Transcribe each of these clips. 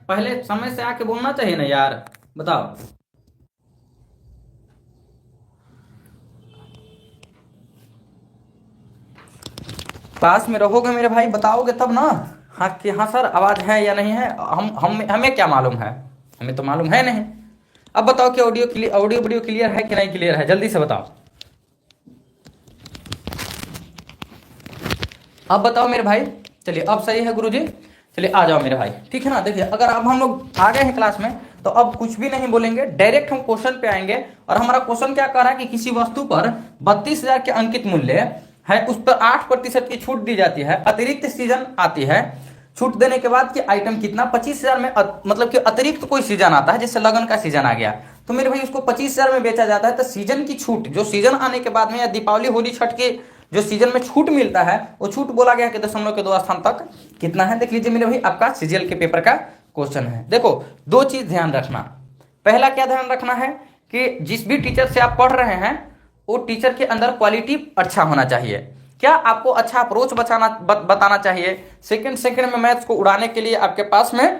पहले समय से आके बोलना चाहिए ना यार, बताओ। पास में रहोगे मेरे भाई, बताओगे तब ना। हाँ कि हाँ सर आवाज है या नहीं है, हम हमें क्या मालूम है, हमें तो मालूम है नहीं। अब बताओ कि audio clear, audio video clear है कि नहीं क्लियर है, जल्दी से बताओ। अब बताओ मेरे भाई। चलिए अब सही है गुरुजी। चलिए आ जाओ मेरे भाई, ठीक है ना। देखिए अगर अब हम लोग आ गए हैं क्लास में, तो अब कुछ भी नहीं बोलेंगे, डायरेक्ट हम क्वेश्चन पे आएंगे। और हमारा क्वेश्चन क्या कह रहा है कि किसी वस्तु पर 32,000 के अंकित मूल्य है, उस पर 8% की छूट दी जाती है, अतिरिक्त सीजन आती है। छूट देने के बाद कि आइटम कितना 25,000 में मतलब कि अतिरिक्त कोई सीजन आता है, जैसे लगन का सीजन आ गया, तो मेरे भाई उसको 25,000 में बेचा जाता है। तो सीजन की छूट, जो सीजन आने के बाद में या दीपावली होली छठ के जो सीजन में छूट मिलता है, वो छूट बोला गया कि दशमलव के 2 स्थान तक कितना है। देख लीजिए मेरे भाई, आपका सीजीएल के पेपर का क्वेश्चन है। देखो दो चीज ध्यान रखना। पहला क्या ध्यान रखना है कि जिस भी टीचर से आप पढ़ रहे हैं, वो टीचर के अंदर क्वालिटी अच्छा होना चाहिए। क्या आपको अच्छा अप्रोच बताना चाहिए। सेकंड में मैथ्स को उड़ाने के लिए आपके पास में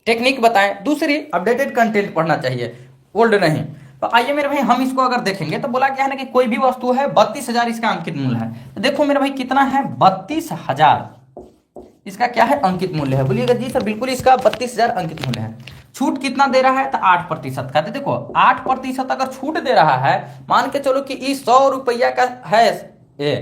टेक्निक बताएं। दूसरी, अपडेटेड कंटेंट पढ़ना चाहिए, ओल्ड नहीं। तो आइए मेरे भाई, हम इसको अगर देखेंगे तो बोला क्या है ना कि कोई भी वस्तु है 32,000 इसका अंकित मूल्य है। तो देखो मेरे भाई कितना है, 32,000 इसका क्या है, अंकित मूल्य है। बोलिएगा जी सर बिल्कुल, इसका 32,000 अंकित मूल्य है। छूट कितना दे रहा है, तो 8% का। तो देखो 8% अगर छूट दे रहा है, मान के चलो कि ये 100 रुपया का है ये,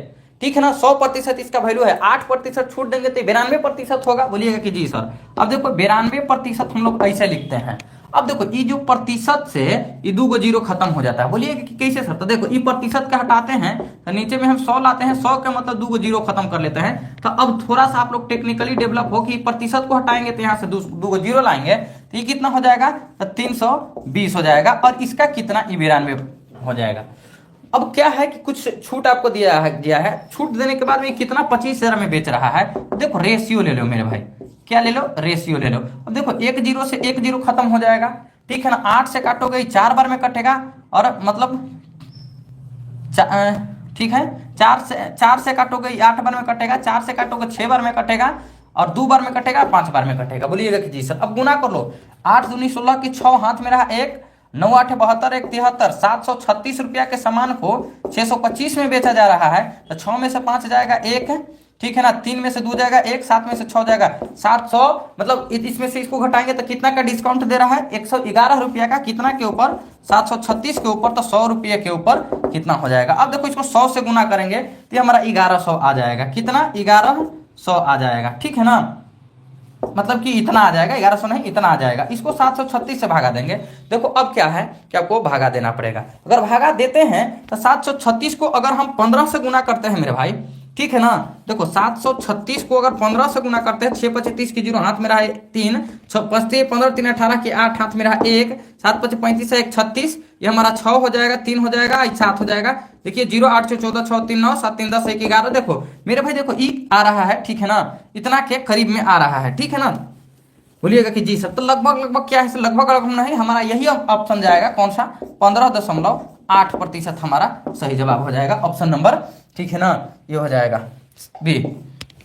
ठीक है ना। 100% इसका वैल्यू है, 8% छूट देंगे तो 92% होगा। बोलिएगा कि जी सर। अब देखो 92% हम लोग ऐसे लिखते हैं। अब देखो ये जो प्रतिशत से ये 2 जीरो खत्म हो जाता है। बोलिए कि कैसे सर। तो देखो ये प्रतिशत का हटाते हैं तो नीचे में हम 100 लाते हैं, 100 का मतलब 2 जीरो खत्म कर लेते हैं। तो अब थोड़ा सा आप लोग टेक्निकली डेवलप हो कि प्रतिशत को हटाएंगे तो यहाँ से 2 जीरो लाएंगे, तो ये कितना हो जाएगा, तो 320 हो जाएगा। और इसका कितना, 92 हो जाएगा। अब क्या है कि कुछ छूट आपको दिया है। छूट देने के बाद में कितना 25,000 में बेच रहा है। देखो रेशियो ले लो मेरे भाई, क्या ले लो, रेशियो ले लो। अब देखो 1 जीरो से 1 जीरो खत्म हो जाएगा, ठीक है ना। 8 से काटोगे 4 बार में कटेगा, और मतलब ठीक है, 4 से काटोगे 8 बार में कटेगा, 4 से काटोगे 6 बार में कटेगा, और 2 बार में कटेगा, 5 बार में कटेगा। बोलिएगा कि जी सर। अब गुना कर लो, 8 दूनी 16 की 6 हाथ में रहा 1, 9 8 72 1 73, 736 रुपया के सामान को 625 में बेचा जा रहा है। तो 6 में से 5 जाएगा 1, ठीक है ना। 3 में से 2 जाएगा 1, 7 में से 6 जाएगा 700, मतलब इसमें से इसको घटाएंगे तो कितना का डिस्काउंट दे रहा है, 111 रुपया का। कितना के ऊपर, 736 के ऊपर, तो 100 रुपये के ऊपर कितना हो जाएगा। अब देखो इसको 100 से गुना करेंगे तो ये हमारा 1100 आ जाएगा। कितना, 1100 आ जाएगा, ठीक है ना। मतलब कि इतना आ जाएगा, 1100 नहीं, इतना आ जाएगा। इसको 736 से भागा देंगे। देखो अब क्या है कि आपको भागा देना पड़ेगा। अगर भागा देते हैं तो 736 को अगर हम 15 से गुना करते हैं मेरे भाई, ठीक है ना। देखो 736 को अगर 15 से गुना करते हैं, 6 25 30 की जीरो हाथ में रहा 3, 6 5 15 3 18 की 8 हाथ में रहा 1, 7 5 35 1 36, ये हमारा 6 हो जाएगा, 3 हो जाएगा, 7 हो जाएगा। देखिए 0 8 6 14 6 3 9 7 3 10 1 11। देखो मेरे भाई देखो ई आ रहा है, ठीक है ना, इतना के करीब में आ रहा है, ठीक है ना। बोलिएगा कि जी सर। तो लगभग क्या है, लगभग नहीं, हमारा यही ऑप्शन जाएगा, कौन सा, 15.8% हमारा सही जवाब हो जाएगा, ऑप्शन नंबर, ठीक है ना। ये हो जाएगा बी।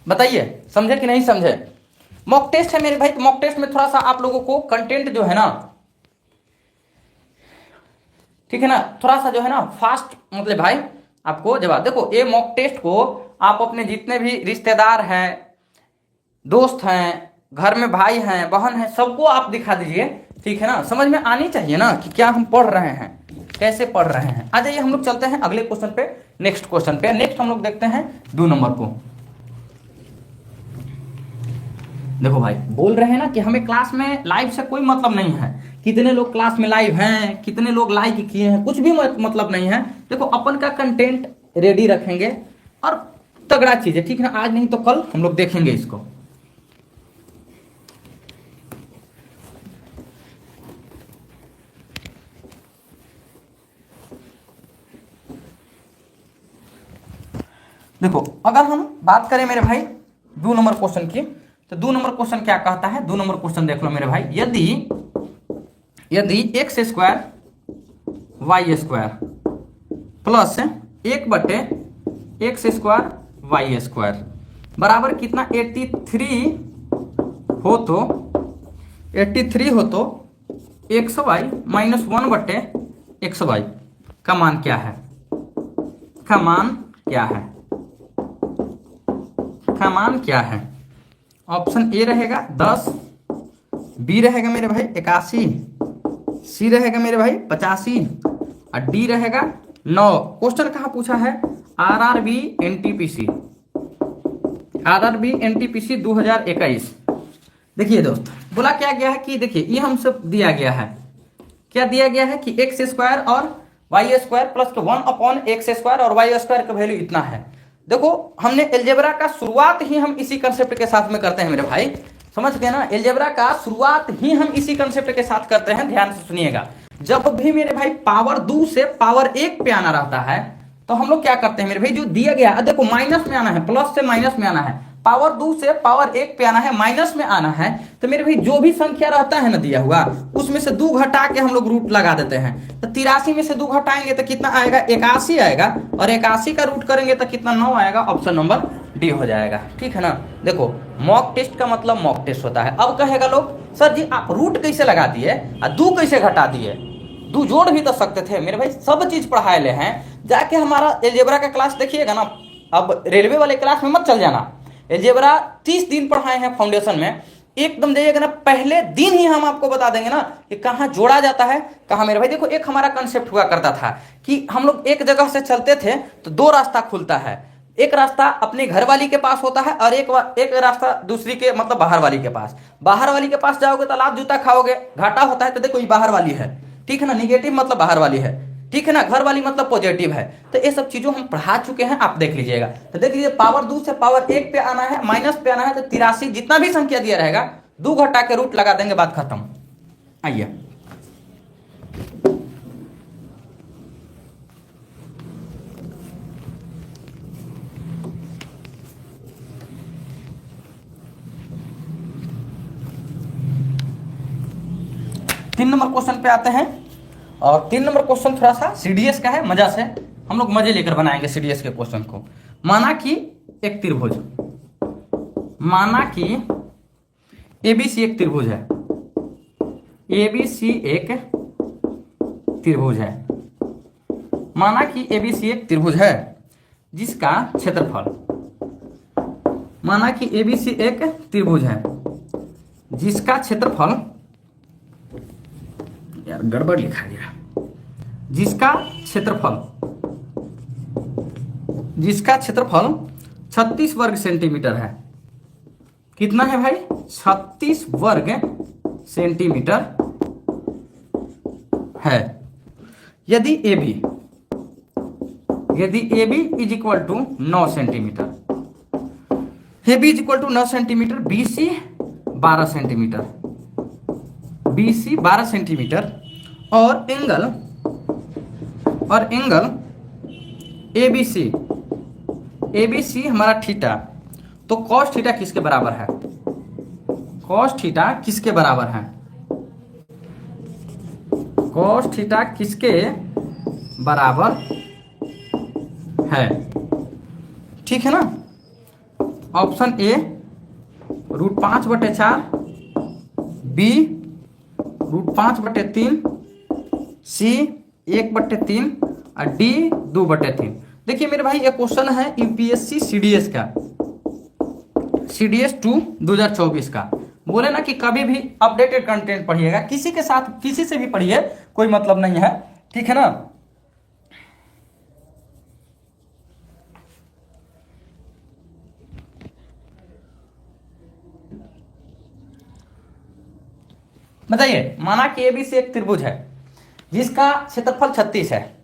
बताइए समझे कि नहीं समझे। मॉक टेस्ट है मेरे भाई। मॉक टेस्ट में थोड़ा सा आप लोगों को कंटेंट जो है ना, ठीक है ना, थोड़ा सा जो है ना फास्ट, मतलब भाई आपको जवाब। देखो ये मॉक टेस्ट को आप अपने जितने भी रिश्तेदार हैं, दोस्त हैं, घर में भाई हैं, बहन हैं, सबको आप दिखा दीजिए, ठीक है ना। समझ में आनी चाहिए ना कि क्या हम पढ़ रहे हैं, कैसे पढ़ रहे हैं। आ जाइए हम लोग चलते हैं अगले क्वेश्चन पे, नेक्स्ट क्वेश्चन पे। नेक्स्ट हम लोग देखते हैं 2 नंबर को। देखो भाई बोल रहे हैं ना कि हमें क्लास में लाइव से कोई मतलब नहीं है, कितने लोग क्लास में लाइव हैं, कितने लोग लाइक किए हैं, कुछ भी मतलब नहीं है। देखो अपन का कंटेंट रेडी रखेंगे और तगड़ा चीज है, ठीक है ना। आज नहीं तो कल हम लोग देखेंगे इसको। देखो अगर हम बात करें मेरे भाई 2 नंबर क्वेश्चन की, तो 2 नंबर क्वेश्चन क्या कहता है। 2 नंबर क्वेश्चन देख लो मेरे भाई। यदि x square y square plus 1/x square y square बराबर कितना 83 हो, तो 83 हो तो एक्स वाई माइनस 1/XY का मान क्या है? का मान क्या है? का मान क्या है? ऑप्शन ए रहेगा 10, बी रहेगा मेरे भाई 81, सी रहेगा मेरे भाई 85 और डी रहेगा 9। क्वेश्चन कहाँ पूछा है? RRB NTPC, RRB NTPC 2021। देखिए दोस्त, बोला क्या गया है कि देखिए ये हमसे दिया गया है, क्या दिया गया है कि एक्स स्क्वायर और वाई स्क्वायर प्लस 1/x² और वाई स्क्वायर का वैल्यू इतना है। देखो हमने एलजेब्रा का शुरुआत ही हम इसी कंसेप्ट के साथ में करते हैं मेरे भाई, समझ गए ना? एलजेब्रा का शुरुआत ही हम इसी कंसेप्ट के साथ करते हैं। ध्यान से सुनिएगा, जब भी मेरे भाई पावर 2 से पावर 1 पे आना रहता है तो हम लोग क्या करते हैं मेरे भाई, जो दिया गया है, देखो माइनस में आना है, प्लस से माइनस में आना है, पावर 2 से पावर 1 पे आना है, माइनस में आना है, तो मेरे भाई जो भी संख्या रहता है ना दिया हुआ, उसमें से 2 घटा के हम लोग रूट लगा देते हैं। तो 83 में से 2 घटाएंगे तो कितना आएगा? 81 आएगा, और 81 का रूट करेंगे तो कितना? 9 आएगा। ऑप्शन नंबर डी हो जाएगा। ठीक है ना? देखो मॉक टेस्ट का मतलब मॉक टेस्ट होता है। अब कहेगा लोग सर जी आप रूट कैसे लगा दिए और 2 कैसे घटा दिए? 2 जोड़ भी तो सकते थे मेरे भाई, सब चीज पढ़ाए ले हैं। जाके हमारा एलजेब्रा का क्लास देखिएगा ना, अब रेलवे वाले क्लास में मत चल जाना। एलजेब्रा 30 दिन पढ़ाए हैं फाउंडेशन में, एकदम जाइएगा ना, पहले दिन ही हम आपको बता देंगे ना कि कहाँ जोड़ा जाता है, कहाँ मेरे भाई। देखो एक हमारा कंसेप्ट हुआ करता था कि हम लोग एक जगह से चलते थे तो 2 रास्ता खुलता है, एक रास्ता अपने घर वाली के पास होता है और एक रास्ता दूसरी के मतलब बाहर वाली के पास। बाहर वाली के पास जाओगे तो लात जूता खाओगे, घाटा होता है। तो देखो ये बाहर वाली है, ठीक है ना? निगेटिव मतलब बाहर वाली है, ठीक है ना? घर वाली मतलब पॉजिटिव है। तो ये सब चीजों हम पढ़ा चुके हैं, आप देख लीजिएगा। तो देख लीजिए पावर 2 से पावर 1 पे आना है, माइनस पे आना है, तो 83 जितना भी संख्या दिया रहेगा 2 घटा के रूट लगा देंगे, बात खत्म। आइए तीन नंबर क्वेश्चन पे आते हैं। और 3 नंबर क्वेश्चन थोड़ा सा सीडीएस का है, मजा से हम लोग मजे लेकर बनाएंगे सीडीएस के क्वेश्चन को। माना कि एक त्रिभुज, माना कि एबीसी एक त्रिभुज है, एबीसी एक त्रिभुज है। माना कि एबीसी एक त्रिभुज है जिसका क्षेत्रफल, माना कि एबीसी एक त्रिभुज है जिसका क्षेत्रफल, यार गड़बड़ लिखा गया, जिसका क्षेत्रफल 36 वर्ग सेंटीमीटर है। कितना है भाई? 36 वर्ग सेंटीमीटर है। यदि AB is equal to 9 centimetre, AB is equal to 9 centimetre, BC 12 centimetre, BC 12 centimetre और एंगल ABC हमारा थीटा, तो cos थीटा किसके बराबर है? cos थीटा किसके बराबर है? cos थीटा किसके बराबर है? ठीक है ना? ऑप्शन ए √5/4, बी √5/3, सी 1/3 और डी 2/3। देखिए मेरे भाई ये क्वेश्चन है यूपीएससी सीडीएस का, सीडीएस 2 2024 का। बोले ना कि कभी भी अपडेटेड कंटेंट पढ़िएगा, किसी के साथ किसी से भी पढ़िए, कोई मतलब नहीं है, ठीक है ना? बताइए, माना कि एबीसी एक त्रिभुज है जिसका क्षेत्रफल 36 है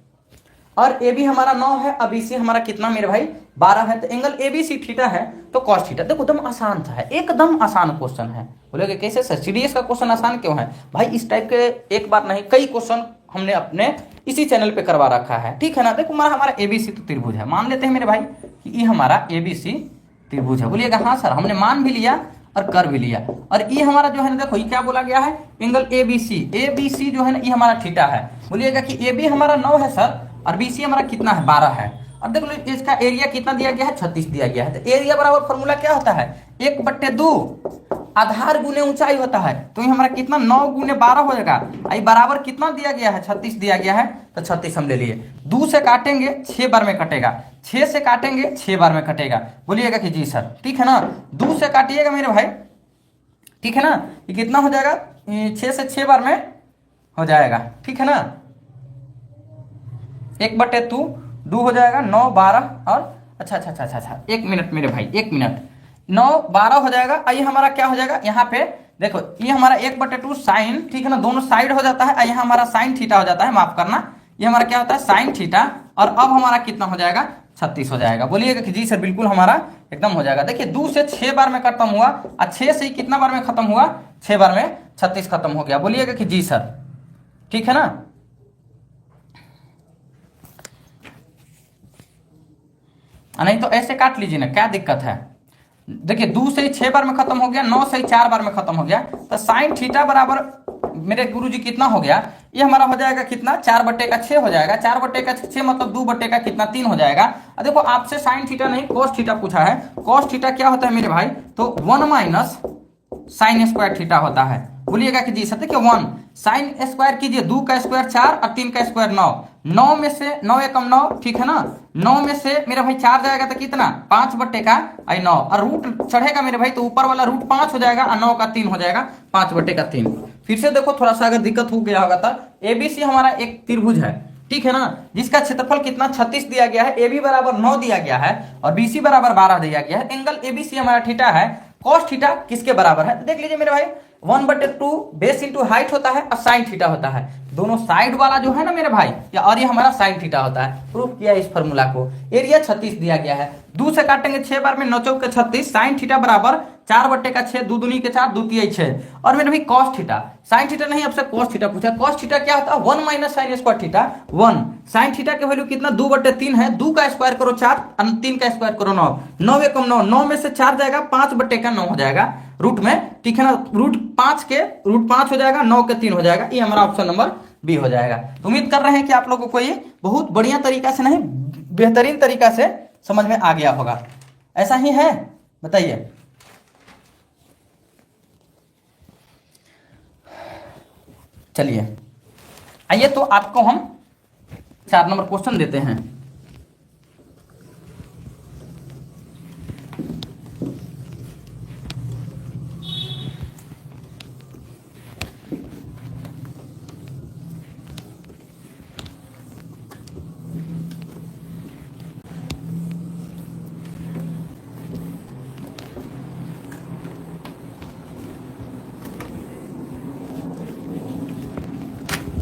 और AB हमारा 9 है, अब BC हमारा कितना मेरे भाई 12 है, तो एंगल ABC थीटा है, तो cos थीटा। देखो एकदम आसान था, एकदम आसान क्वेश्चन है। बोलोगे कैसे सर सीडीएस का क्वेश्चन आसान क्यों है? भाई इस टाइप के एक बार नहीं कई क्वेश्चन हमने अपने इसी चैनल पे करवा रखा है, ठीक है ना? देखो हमारा ABC तो त्रिभुज है, मान लेते हैं मेरे भाई कि ये हमारा ABC त्रिभुज है। बोलिएगा हाँ सर, हमने मान भी लिया और कर भी लिया। और ये हमारा जो है ना, देखो ये क्या बोला गया है, एंगल ABC जो है ना ये हमारा थीटा है। बोलिएगा कि AB हमारा 9 है सर और BC हमारा कितना है 12 है, और देख लो इसका एरिया कितना दिया गया है, 36 दिया गया है। तो एरिया बराबर फॉर्मूला क्या होता है, 1/2 आधार गुने ऊंचाई होता है। तो ये हमारा कितना 9 गुने 12 हो जाएगा। आई बराबर कितना दिया गया है, 36 दिया गया है। तो 36 हम ले लिए। 2 से काटेंगे 6 बार में कटेगा, 6 से काटेंगे 6 बार में कटेगा। बोलिएगा कि जी सर, ठीक है ना। 2 से काटिएगा मेरे भाई, ठीक है ना। ये कितना हो जाएगा, 6 से 6 बार में हो जाएगा, ठीक है ना। 1/2 2 हो जाएगा, 9 12 और अच्छा, 1 मिनट मेरे भाई, 1 मिनट। 9 12 हो जाएगा। आइए हमारा क्या हो जाएगा यहाँ पे, देखो ये हमारा 1/2 साइन, ठीक है ना, दोनों साइड हो जाता है। यहाँ हमारा साइन थीटा हो जाता है, माफ करना, ये हमारा क्या होता है साइन थीटा। और अब हमारा कितना हो जाएगा, 36 हो जाएगा। बोलिएगा कि जी सर बिल्कुल हमारा एकदम हो जाएगा। देखिए 2 से 6 बार में खत्म हुआ और 6 से ही कितना बार में खत्म हुआ, 6 बार में 36 खत्म हो गया। बोलिएगा कि जी सर, ठीक है ना। नहीं तो ऐसे काट लीजिए ना, क्या दिक्कत है। देखिए 2 से 6 बार में खत्म हो गया, 9 से 4 बार में खत्म हो गया। तो साइन थीटा बराबर मेरे गुरुजी कितना हो गया, ये हमारा हो जाएगा कितना, 4/6 हो जाएगा। 4/6 मतलब 2 कितना 3 हो जाएगा। और देखो आपसे साइन थीटा नहीं कॉस थीटा पूछा है। कॉस थीटा क्या होता है मेरे भाई, तो 1 माइनस साइन स्क्वायर थीटा होता है। बोलिएगा कि जी सर, देखिए 1 साइन स्क्वायर कीजिए, 2 का स्क्वायर 4 और 3 का स्क्वायर 9, 9 में से 9 एकम 9, ठीक है ना। 9 में से मेरा भाई 4 जाएगा तो कितना, 5/9 और रूट चढ़ेगा मेरे भाई, तो ऊपर वाला रूट 5 हो जाएगा और 9 का 3 हो जाएगा, 5/3। फिर से देखो थोड़ा सा अगर दिक्कत हो गया होगा तो एबीसी हमारा एक त्रिभुज है, ठीक है ना, जिसका क्षेत्रफल कितना 36 दिया गया है, ए बी बराबर 9 दिया गया है और बीसी बराबर 12 दिया गया है। एंगल एबीसी हमारा थीटा है। कॉस थीटा किसके बराबर है, देख लीजिए मेरे भाई, 1/2 बेस इंटू हाइट होता है और साइन थीटा होता है। दोनों साइड वाला जो है ना मेरे भाई, या और ये हमारा साइन थीटा होता है। प्रूफ किया इस फॉर्मूला को। एरिया 36 दिया गया है। 2 से काटेंगे 6 बार में, 9 चौक 36, साइन थीटा बराबर 4/6, 2 दूनी के 4, 2 तिया 6। और मेरे भाई कॉस थीटा, साइन थीटा नहीं, आपसे कॉस थीटा पूछा। कॉस थीटा क्या होता है, 1 minus sine square theta 1। Sine theta की वैल्यू कितना, 2/3 है। 2 का स्क्वायर करो 4 और 3 का स्क्वायर करो 9, 9 एकम 9, 9 में से 4 जाएगा, 5/9 हो जाएगा रूट में, ठीक है ना। रूट 5 हो जाएगा, 9 के 3 हो जाएगा। ये हमारा ऑप्शन नंबर बी हो जाएगा। तो उम्मीद कर रहे हैं कि आप लोगों को ये बहुत बढ़िया तरीका से, नहीं बेहतरीन तरीका से समझ में आ गया होगा। ऐसा ही है, बताइए। चलिए आइए तो आपको हम 4 नंबर क्वेश्चन देते हैं।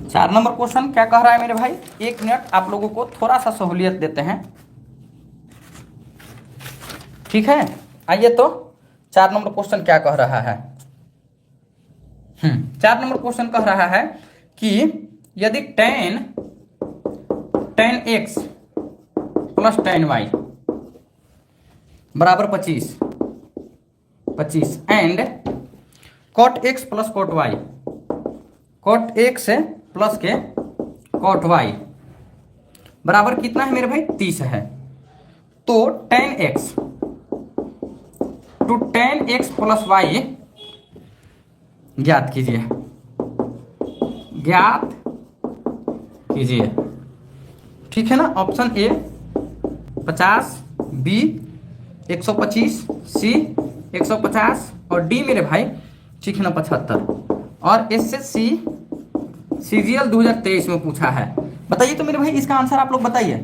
चार नंबर क्वेश्चन क्या कह रहा है मेरे भाई, 1 मिनट आप लोगों को थोड़ा सा सहूलियत देते हैं, ठीक है। आइए तो 4 नंबर क्वेश्चन क्या कह रहा है। 4 नंबर क्वेश्चन कह रहा है कि यदि tan x plus tan y बराबर 25 and cot x plus cot y, cot x plus के cot y बराबर कितना है मेरे भाई, 30 है। तो tan x to tan x plus y ज्ञात कीजिए, ठीक है ना। ऑप्शन ए 50, बी 125, सी 150 और डी मेरे भाई, ठीक है ना, 75। और एसएससी सीजीएल 2023 में पूछा है। बताइए तो मेरे भाई इसका आंसर आप लोग बताइए।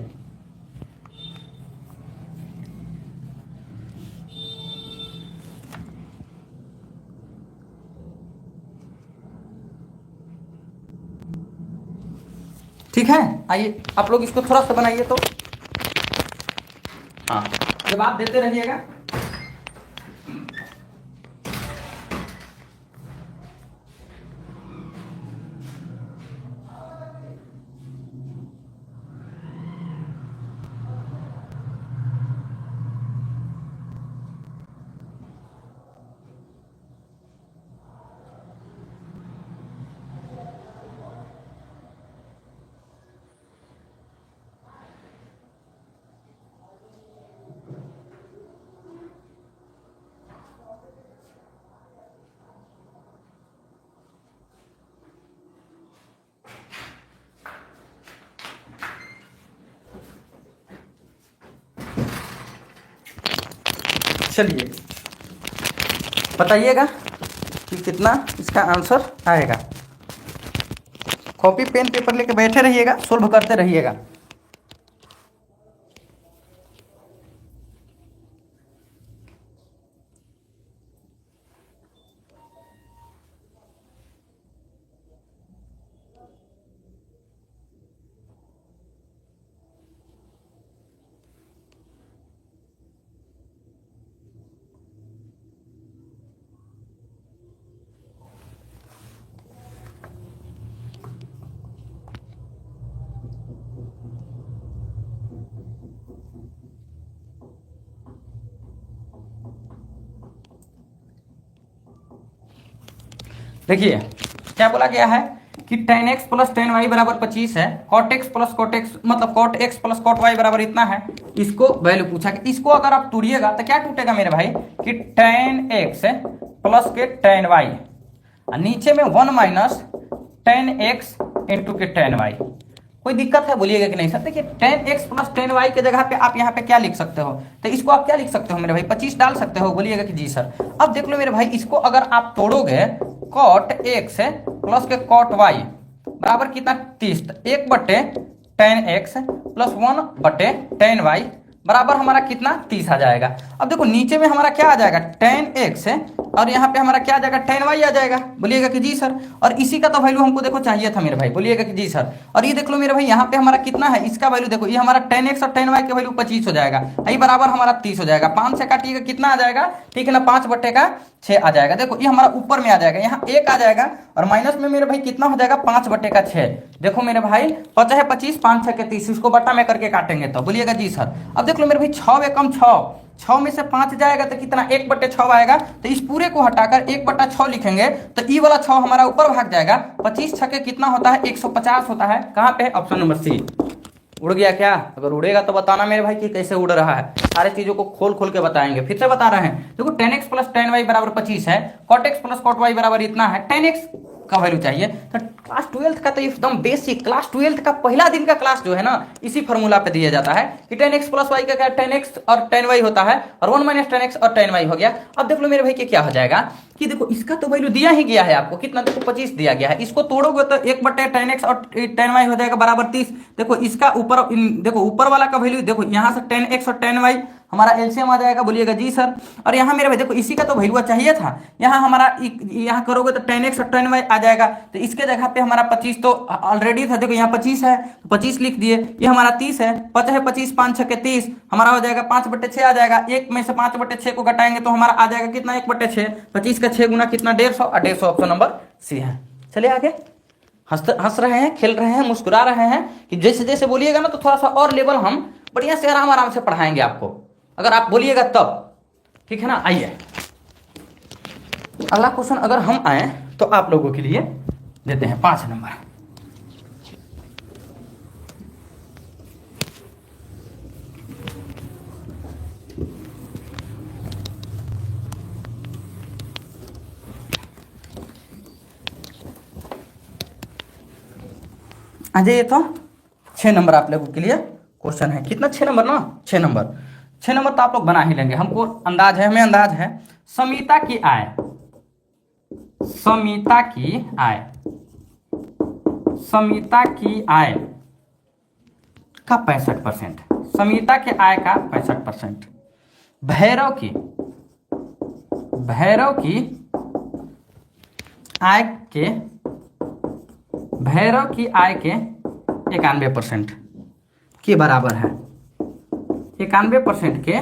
ठीक है, आइए आप लोग इसको थोड़ा सा बनाइए तो। हाँ, जवाब देते रहिएगा। चलिए बताइएगा कि कितना इसका आंसर आएगा। कॉपी पेन पेपर लेके बैठे रहिएगा, सोल्व करते रहिएगा। देखिए क्या बोला गया है कि tan x plus tan y बराबर 25 है, cot x plus cot x मतलब cot x plus cot y बराबर इतना है। इसको वैल्यू पूछा कि इसको अगर आप तोड़िएगा तो क्या टूटेगा मेरे भाई कि tan x प्लस के tan y, नीचे में 1 माइनस tan x इंटू के tan y। कोई दिक्कत है बोलिएगा कि नहीं सर? देखिए tan x plus tan y के जगह पे आप यहाँ पे क्या लिख सकते हो, तो इसको आप क्या लिख सकते हो मेरे भाई 25 डाल सकते हो, बोलिएगा कि जी सर। अब देख लो मेरे भाई, इसको अगर आप तोड़ोगे cot x प्लस के cot y बराबर कितना 30, 1/tan x plus 1/tan y बराबर हमारा कितना 30 आ जाएगा। अब देखो नीचे में हमारा क्या आ जाएगा tan x और यहाँ पे हमारा क्या आ जाएगा tan y आ जाएगा, बोलिएगा कि जी सर। और इसी का तो वैल्यू हमको देखो चाहिए था मेरे भाई, बोलिएगा कि जी सर। और ये देख लो मेरे भाई यहाँ पे हमारा कितना है, इसका वैल्यू देखो, ये हमारा tan x और tan y का वैल्यू 25 हो जाएगा, ये बराबर हमारा 30 हो जाएगा। 5 से काटिएगा कितना आ जाएगा, ठीक है ना, 5/6 आ जाएगा। देखो ये हमारा ऊपर में आ जाएगा, यहाँ 1 आ जाएगा और माइनस में मेरे भाई कितना हो जाएगा 5/6। देखो मेरे भाई 5 है 25, 5 6 30, इसको बट्टा में करके काटेंगे तो बोलिएगा जी सर। अब देख लो मेरे भाई 6 एकम 6 में से 5 जाएगा तो कितना 1/6 आएगा, तो इस पूरे को हटाकर 1/6 लिखेंगे तो ई वाला 6 हमारा ऊपर भाग जाएगा। 25 6 कितना होता है 150 होता है। कहाँ पे है, ऑप्शन नंबर सी। उड़ गया क्या? अगर उड़ेगा तो बताना मेरे भाई कि कैसे उड़ रहा है, सारे चीजों को खोल खोल के बताएंगे। फिर से बता रहे हैं, देखो tan x plus tan y बराबर 25 है, cot x plus cot y बराबर इतना है, tan x का वैल्यू चाहिए। तो क्लास 12th का तो एकदम बेसिक, क्लास 12th का पहला दिन का क्लास जो है ना, इसी फॉर्मूला पे दिया जाता है कि tan x प्लस y का क्या tan x और tan y होता है और 1 माइनस tan x और tan y हो गया। अब देख लो मेरे भाई कि क्या हो जाएगा कि देखो इसका तो वैल्यू दिया ही गया है आपको, कितना देखो 25 दिया गया है। इसको तोड़ोगे तो 1/tan x और tan y हो जाएगा बराबर 30। देखो इसका ऊपर देखो ऊपर वाला का वैल्यू देखो, यहाँ से tan x और tan y हमारा एलसीएम आ जाएगा, बोलिएगा जी सर। और यहाँ मेरे भाई देखो इसी का तो वैल्यू चाहिए था, यहाँ हमारा यहाँ करोगे तो tan x और tan y आ जाएगा, तो इसके जगह पे हमारा 25 तो ऑलरेडी था, देखो यहाँ 25 है तो 25 लिख दिए, ये हमारा 30 है, 5 है 25, 5 6 30 हमारा हो जाएगा 5/6 आ जाएगा। 1 में से 5/6 को घटाएंगे तो हमारा आ जाएगा कितना 1/6, 25 का 6 गुना कितना 150 और 150 ऑप्शन नंबर सी है। चलिए आगे, हंस रहे हैं, खेल रहे हैं, मुस्कुरा रहे हैं कि जैसे जैसे बोलिएगा ना तो थोड़ा सा और लेवल हम बढ़िया से आराम आराम से पढ़ाएंगे आपको, अगर आप बोलिएगा तब, ठीक है ना। आइए अगला क्वेश्चन अगर हम आए तो आप लोगों के लिए देते हैं 5 नंबर। आ जाइए तो 6 नंबर आप लोगों के लिए क्वेश्चन है। कितना 6 नंबर ना, 6 नंबर, 6 नंबर तो आप लोग बना ही लेंगे, हमको अंदाज है, हमें अंदाज है। समीता की आय, समीता की आय, समीता की आय का 65%, समीता के आय का 65%, भैरव की, भैरव की आय के, भैरव की आय के 91% के बराबर है, 91% के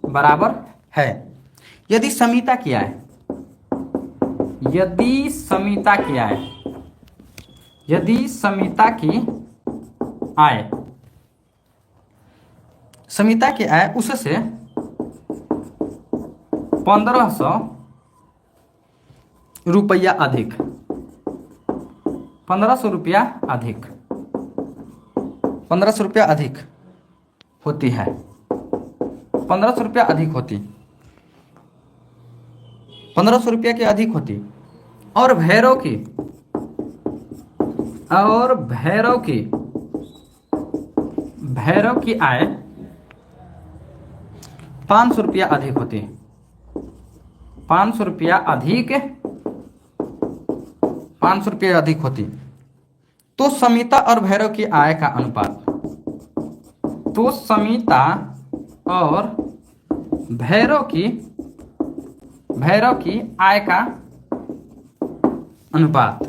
बराबर है। यदि समीता की आय, यदि समीता की आय, यदि समीता की आय, समीता की आय उससे 1500 रुपया अधिक, 1500 रुपया अधिक, 1500 रुपया अधिक होती है, 1500 रुपया अधिक होती, 1500 रुपया की अधिक होती, और भैरव की, और भैरव की, भैरव की आय 500 रुपया अधिक होती, 500 रुपया अधिक, 500 रुपया अधिक होती, तो समिता और भैरव की आय का अनुपात, तो समिता और भैरव की आय का अनुपात,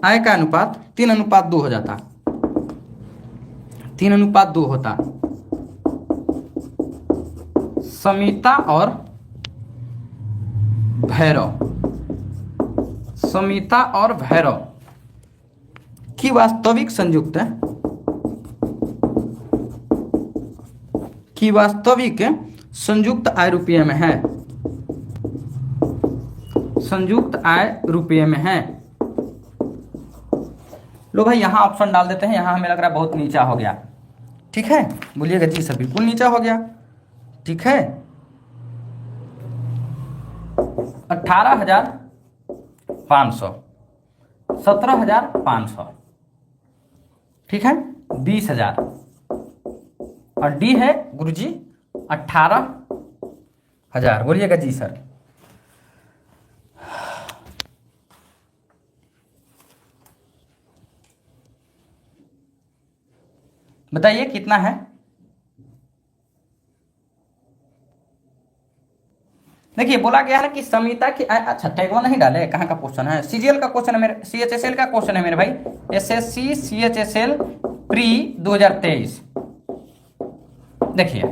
आय का अनुपात 3:2 हो जाता, 3:2 होता। समिता और भैरव, समिता और भैरव की वास्तविक संयुक्त, की वास्तविक संयुक्त आय रुपये में है, संयुक्त आय रुपये में है। लो भाई यहां ऑप्शन डाल देते हैं, यहां हमें लग रहा है बहुत नीचा हो गया, ठीक है, बोलिएगा जी सर बिल्कुल नीचा हो गया, ठीक है। 18,500, 17,500, ठीक है, 20,000, और डी है गुरुजी 18,000, बोलिएगा जी सर। बताइए कितना है। देखिए बोला गया है ना कि समिता की, अच्छा टैगवा नहीं डाले, कहाँ का क्वेश्चन है, सीजीएल का क्वेश्चन है मेरे, सीएचएसएल का क्वेश्चन है मेरे भाई, एसएससी सीएचएसएल प्री 2023। देखिए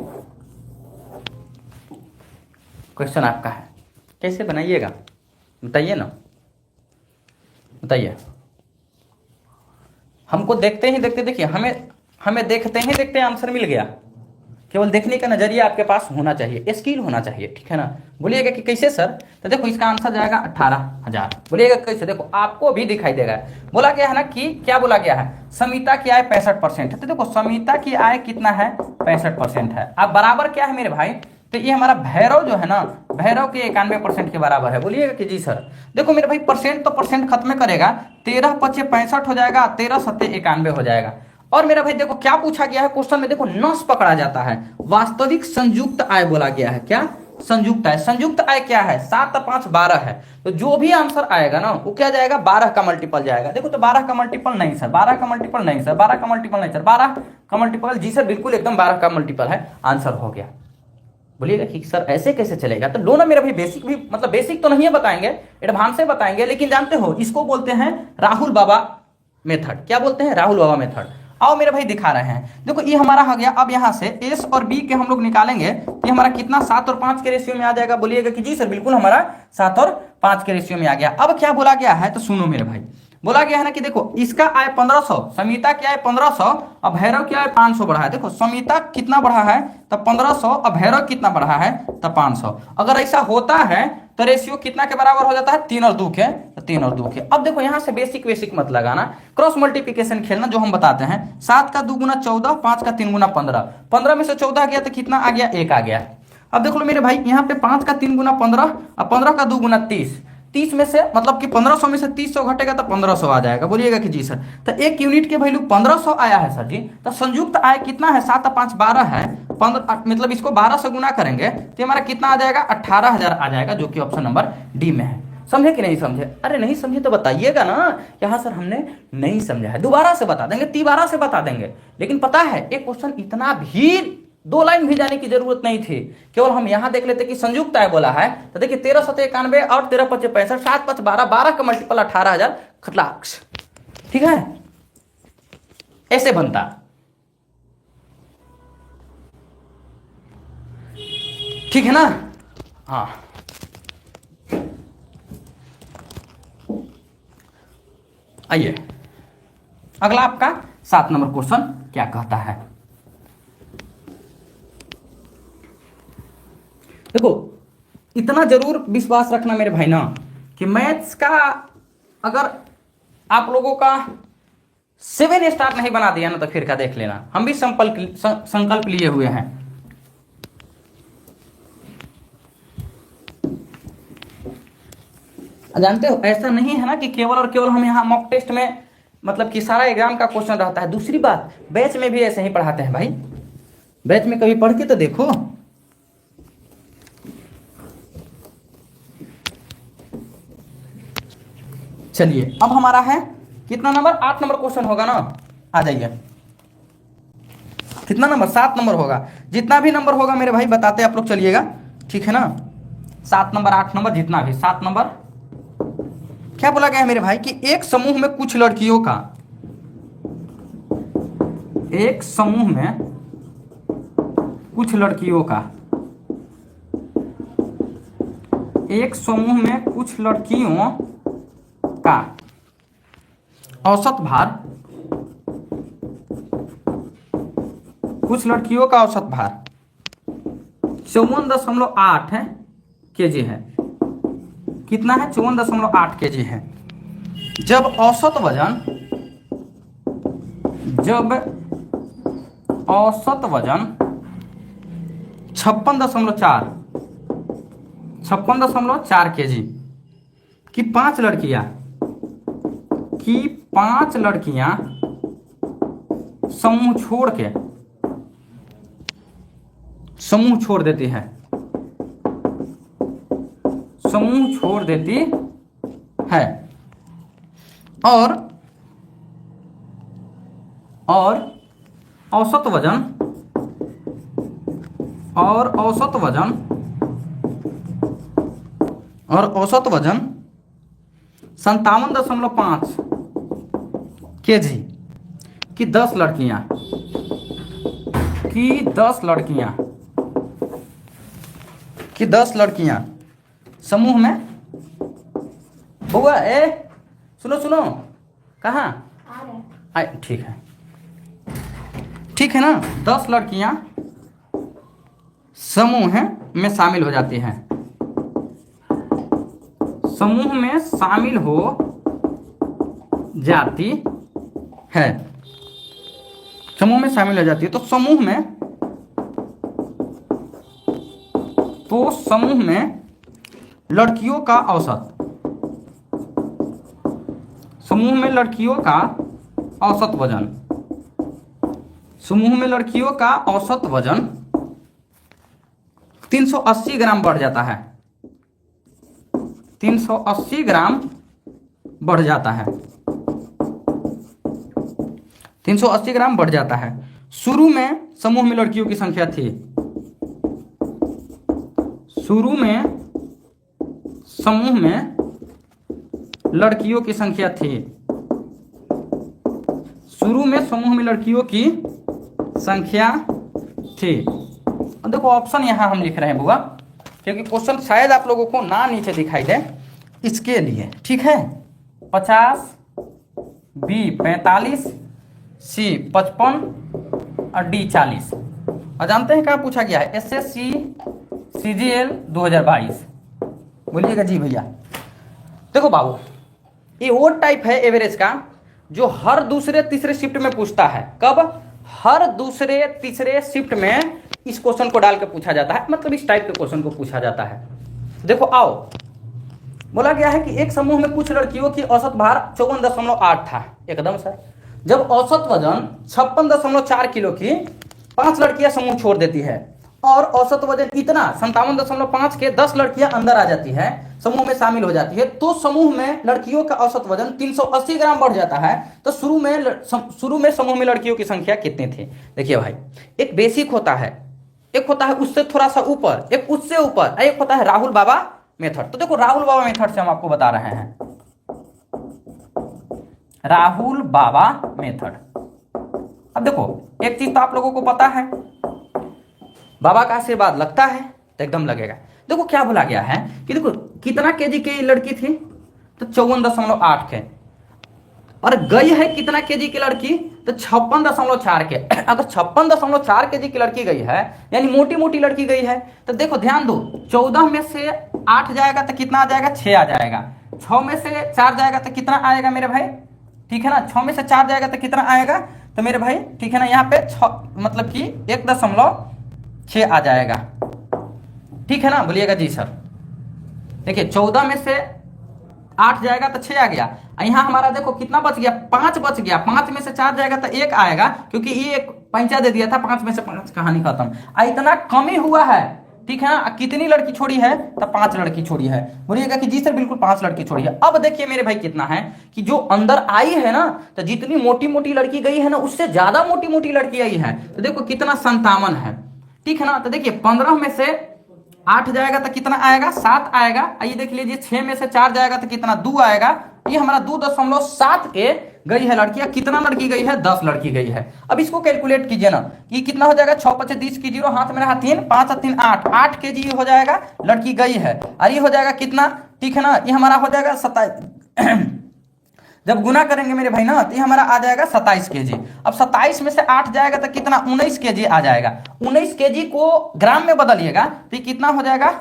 क्वेश्चन आपका है, कैसे बनाइएगा बताइए ना, बताइए। हमको देखते ही देखते, देखिए हमें देखते ही देखते आंसर मिल गया, केवल देखने का नजरिया आपके पास होना चाहिए, स्किल होना चाहिए, ठीक है ना। बोलिएगा कि कैसे सर, तो देखो इसका आंसर जाएगा 18,000, बोलिएगा कैसे, देखो आपको भी दिखाई देगा। बोला गया है ना कि क्या बोला गया है, समिता की आय 65% है, तो देखो समिता की आय कितना है, 65% है। अब बराबर क्या है मेरे भाई, तो ये हमारा भैरव जो है ना, भैरव के 91% के बराबर है, बोलिएगा कि जी सर। देखो मेरे भाई परसेंट तो परसेंट खत्म करेगा, 13×5 65 हो जाएगा, 13×7 91 हो जाएगा। और मेरा भाई देखो क्या पूछा गया है क्वेश्चन में, देखो नस पकड़ा जाता है, वास्तविक संयुक्त आय बोला गया है, क्या संयुक्त आय, संयुक्त आय क्या है, 7 और 5 12 है, तो जो भी आंसर आएगा ना वो क्या जाएगा, 12 का मल्टीपल जाएगा। देखो तो 12 का मल्टीपल नहीं सर, 12 का मल्टीपल नहीं सर, 12 का मल्टीपल नहीं सर, 12 का मल्टीपल जी सर बिल्कुल एकदम 12 का मल्टीपल है, आंसर हो गया। बोलिएगा कि सर ऐसे कैसे चलेगा, तो दोनों मेरा भाई बेसिक भी, मतलब बेसिक तो नहीं बताएंगे, एडवांस से बताएंगे, लेकिन जानते हो इसको बोलते हैं राहुल बाबा मेथड। क्या बोलते हैं, राहुल बाबा मेथड। आओ मेरे भाई दिखा रहे हैं, देखो ये हमारा हो गया। अब यहाँ से एस और बी के हम लोग निकालेंगे तो हमारा कितना 7 और 5 के रेशियो में आ जाएगा, बोलिएगा कि जी सर बिल्कुल हमारा 7 और 5 के रेशियो में आ गया। अब क्या बोला गया है, तो सुनो मेरे भाई, बोला गया है ना कि देखो इसका आय 1500, समिता की आय 1500 और भैरव की आय 500 बढ़ा है। देखो समिता कितना बढ़ा है, तो 1500, और भैरव कितना बढ़ा है, तो 500। अगर ऐसा होता है तो रेशियो कितना के बराबर हो जाता है, 3 और 2 के, तो 3 और 2 के। अब देखो यहाँ से बेसिक मत लगाना, क्रॉस मल्टीप्लिकेशन खेलना जो हम बताते हैं। 7 का 2 गुना 14, 5 का 3 गुना 15, 15 में से 14 गया तो कितना आ गया, 1 आ गया। अब देख लो मेरे भाई यहाँ पे 5 का 3 गुना 15 और 15 का 2 गुना 30, 30 में से मतलब कि 1500 में से 300 घटेगा तो 1500 आ जाएगा, बोलिएगा कि जी सर। तो एक यूनिट के वैल्यू 1500 आया है सर जी, तो संयुक्त आय कितना है, 7 और 5 12 है, 15 मतलब इसको 12 से गुना करेंगे तो हमारा कितना आ जाएगा, 18,000 आ जाएगा, जो कि ऑप्शन नंबर डी में है। समझे कि नहीं समझे, अरे नहीं समझे तो बताइएगा ना, यहाँ सर हमने नहीं समझा है, दोबारा से बता देंगे, 3 से बता देंगे। लेकिन पता है एक क्वेश्चन इतना भी 2 लाइन भी जाने की जरूरत नहीं थी, केवल हम यहां देख लेते कि संयुक्त आय बोला है, तो देखिए 1391 और 13×5 65, 7×5 12, 12 का मल्टीपल 18,000 खटलाक्स, ठीक है, ऐसे बनता। ठीक है ना, हाँ। आइए अगला आपका 7 नंबर क्वेश्चन क्या कहता है। देखो इतना जरूर विश्वास रखना मेरे भाई ना कि मैथ्स का अगर आप लोगों का 7 स्टार नहीं बना दिया ना तो फिर का देख लेना, हम भी संकल्प लिए हुए हैं। जानते हो ऐसा नहीं है ना कि केवल और केवल हम यहाँ मॉक टेस्ट में मतलब कि सारा एग्जाम का क्वेश्चन रहता है। दूसरी बात बैच में भी ऐसे ही पढ़ाते हैं भाई, बैच में कभी पढ़ के तो देखो। चलिए अब हमारा है कितना नंबर, 8 नंबर क्वेश्चन होगा ना, आ जाइए। कितना नंबर, 7 नंबर होगा। जितना भी नंबर होगा मेरे भाई बताते आप लोग चलिएगा, ठीक है ना। 7 नंबर 8 नंबर जितना भी, 7 नंबर क्या बोला गया है मेरे भाई कि एक समूह में कुछ लड़कियों का, एक समूह में कुछ लड़कियों का, एक समूह में कुछ लड़कियों का औसत भार, कुछ लड़कियों का औसत भार 54.8 केजी है। कितना है, 54.8 केजी है। जब औसत वजन, जब औसत वजन 56.4 केजी की 5 लड़कियां समूह छोड़ देती है, समूह छोड़ देती है और औसत वजन 57.5 केजी की 10 लड़कियां समूह में, बुआ सुनो कहाँ आए, ठीक है ना। 10 लड़कियां समूह में शामिल हो जाती हैं, समूह में शामिल हो जाती है, समूह में शामिल हो जाती है। तो समूह में लड़कियों का औसत, समूह में लड़कियों का औसत वजन, समूह में लड़कियों का औसत वजन 380 ग्राम बढ़ जाता है, 380 ग्राम बढ़ जाता है, 380 ग्राम बढ़ जाता है। शुरू में समूह में लड़कियों की संख्या थी, शुरू में समूह में लड़कियों की संख्या थी, शुरू में समूह में लड़कियों की संख्या थी। और देखो ऑप्शन यहां हम लिख रहे हैं बुआ, क्योंकि क्वेश्चन शायद आप लोगों को ना नीचे दिखाई दे, इसके लिए, ठीक है। 50, बी 45, सी 55 और डी 40। और जानते हैं कहाँ पूछा गया है, एसएससी सीजीएल 2022। बोलिएगा जी भैया। देखो बाबू, ये वो टाइप है एवरेज का जो हर दूसरे तीसरे शिफ्ट में पूछता है। कब, हर दूसरे तीसरे शिफ्ट में इस क्वेश्चन को डाल के पूछा जाता है, मतलब इस टाइप के क्वेश्चन को पूछा जाता है। देखो आओ, बोला गया है कि एक समूह में कुछ लड़कियों की औसत भार 54.8 था, एकदम सर। जब औसत वजन 56.4 किलो की 5 लड़कियां समूह छोड़ देती है और औसत वजन इतना 57.5 के 10 लड़कियां अंदर आ जाती है, समूह में शामिल हो जाती है, तो समूह में लड़कियों का औसत वजन 380 ग्राम बढ़ जाता है। तो शुरू में समूह में लड़कियों की संख्या कितनी थी। देखिए भाई, एक बेसिक होता है, एक होता है उससे थोड़ा सा ऊपर, एक उससे ऊपर, एक होता है राहुल बाबा मेथड। तो देखो राहुल बाबा मेथड से हम आपको बता रहे हैं, राहुल बाबा मेथड। अब देखो एक चीज तो आप लोगों को पता है, बाबा का आशीर्वाद लगता है तो एकदम लगेगा। देखो क्या बोला गया है कि देखो कितना केजी की लड़की थी, तो 54.8 के, और गई है कितना केजी की लड़की, तो 56.4 के। अगर 56.4 केजी की लड़की गई है, यानी मोटी मोटी लड़की गई है, तो देखो ध्यान दो, 14 में से 8 जाएगा तो कितना आ जाएगा, 6 आ जाएगा। 6 में से 4 जाएगा तो कितना आएगा मेरे भाई, ठीक है ना। 6 में से 4 जाएगा तो कितना आएगा, तो मेरे भाई ठीक है ना, यहाँ पे 6 मतलब कि 1.6 आ जाएगा, ठीक है ना। बोलिएगा जी सर। देखिए 14 में से 8 जाएगा तो 6 आ गया। यहाँ हमारा देखो कितना बच गया, 5 बच गया। 5 में से 4 जाएगा तो 1 आएगा, क्योंकि ये एक पैंचा दे दिया था। 5 में से 5, कहानी खत्म। इतना कम ही हुआ है, ठीक है ना। कितनी लड़की छोड़ी है, तो 5 लड़की छोड़ी है। बोलिएगा कि जी सर बिल्कुल 5 लड़की छोड़ी है। अब देखिए मेरे भाई कितना है कि जो अंदर आई है ना, तो जितनी मोटी मोटी लड़की गई है ना, उससे ज्यादा मोटी मोटी लड़की आई है। तो देखो कितना 57 है, ठीक है ना। तो देखिए 15 में से 8 जाएगा तो कितना आएगा, 7 आएगा। आइए देख लीजिए 6 में से 4 जाएगा तो कितना, 2 आएगा। ये हमारा 2.7 के गई है लड़कियां। कितना लड़की गई है, 10 लड़की गई है। अब इसको कैलकुलेट कीजिए ना कि कितना हो जाएगा। 6 5 30 की 0, हाथ में रहा 3, 5 3 8, 8 kg हो जाएगा लड़की गई है। और ये हो जाएगा कितना, ठीक है ना, ये हमारा हो जाएगा 27। जब गुना करेंगे मेरे भाई ना, तो ये हमारा आ जाएगा 27 kg। अब 27 में से 8 जाएगा तो कितना, 19 kg आ जाएगा। 19 kg को ग्राम में बदलिएगा तो ये कितना हो जाएगा,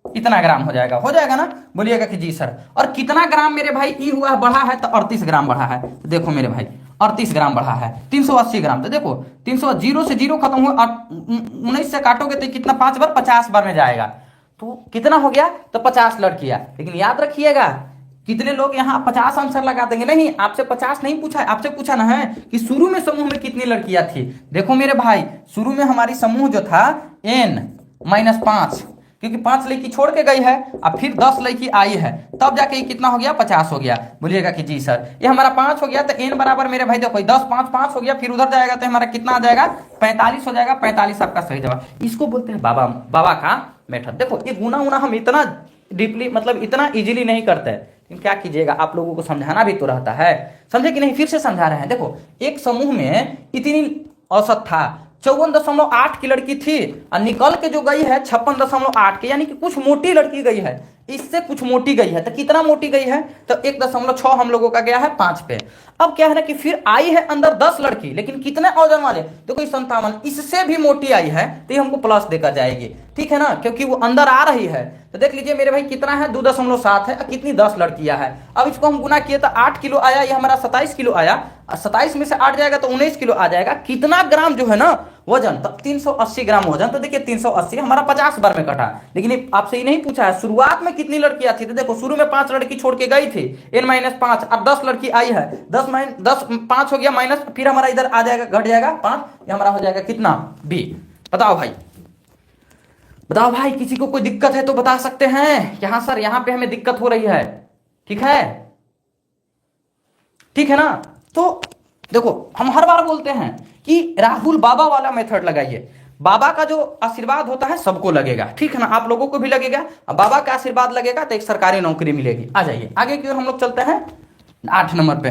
इतना ग्राम हो जाएगा ना। बोलिएगा कि जी सर। और कितना ग्राम मेरे भाई ई हुआ है, बढ़ा है, तो 38 ग्राम बढ़ा है। तो देखो मेरे भाई 38 ग्राम बढ़ा है। 380 ग्राम, तो देखो 300, 0 से 0 खत्म हुआ। 19 से काटोगे तो कितना, 5 बार 50 बार में जाएगा। तो कितना हो गया, तो 50 लड़कियां। लेकिन याद रखिएगा, कितने लोग यहाँ 50 आंसर लगा देंगे। नहीं, आपसे 50 नहीं पूछा है, आपसे पूछा ना है कि शुरू में समूह में कितनी लड़कियां थी। देखो मेरे भाई, शुरू में हमारी समूह जो था n-5, क्योंकि 5 लड़की छोड़ के गई है, अब फिर 10 लड़की आई है, तब जाके कितना हो गया, 50 हो गया। बोलिएगा कि जी सर। ये हमारा 5 हो गया, तो n बराबर मेरे भाई देखो 10 5 5 हो गया। फिर उधर जाएगा तो हमारा कितना आ जाएगा, 45 हो जाएगा। 45 आपका सही जवाब। इसको बोलते हैं बाबा का मेथड। देखो ये गुना उना हम इतना डीपली, मतलब इतना इजीली नहीं करते, लेकिन क्या कीजिएगा, आप लोगों को समझाना भी तो रहता है। समझे कि नहीं, फिर से समझा रहे हैं। देखो एक समूह में इतनी औसत था, 54.8 की लड़की थी, और निकल के जो गई है 56.8 की, यानी कि कुछ मोटी लड़की गई है, इससे कुछ मोटी गई है। तो कितना मोटी गई है, तो 1.6 हम लोगों का गया है 5 पे। अब क्या है ना कि फिर आई है अंदर 10 लड़की, लेकिन कितने वजन वाले, तो कोई 57, इससे भी मोटी आई है, तो ये हमको प्लस देकर जाएगी, ठीक है ना, क्योंकि वो अंदर आ रही है। तो देख लीजिए मेरे भाई कितना है, 2.7 है, कितनी 10 लड़कियां है। अब इसको हम गुना किए तो 8 किलो आया, ये हमारा 27 किलो आया। 27 में से 8 जाएगा तो 19 किलो आ जाएगा। कितना ग्राम जो है ना वजन, तो 380 ग्राम वजन। तो देखिए 380 हमारा 50 बार में कटा। लेकिन आपसे ये नहीं पूछा है शुरुआत में कितनी लड़कियां थी। तो देखो शुरू में 5 लड़की छोड़ के गई थी, n-5, अब 10 लड़की आई है, 10 5 हो गया माइनस, फिर हमारा इधर आ जाएगा, घट जाएगा 5, ये हमारा हो जाएगा कितना, b। बताओ भाई, किसी को कोई दिक्कत है तो बता सकते हैं। यहां सर यहां पे हमें दिक्कत हो रही है, ठीक है ना। तो देखो हम हर बार बोलते हैं कि राहुल बाबा वाला मेथड लगाइए। बाबा का जो आशीर्वाद होता है सबको लगेगा, ठीक है ना, आप लोगों को भी लगेगा। अब बाबा का आशीर्वाद लगेगा तो एक सरकारी नौकरी मिलेगी। आ जाइए आगे की ओर हम लोग चलते हैं 8 नंबर पे,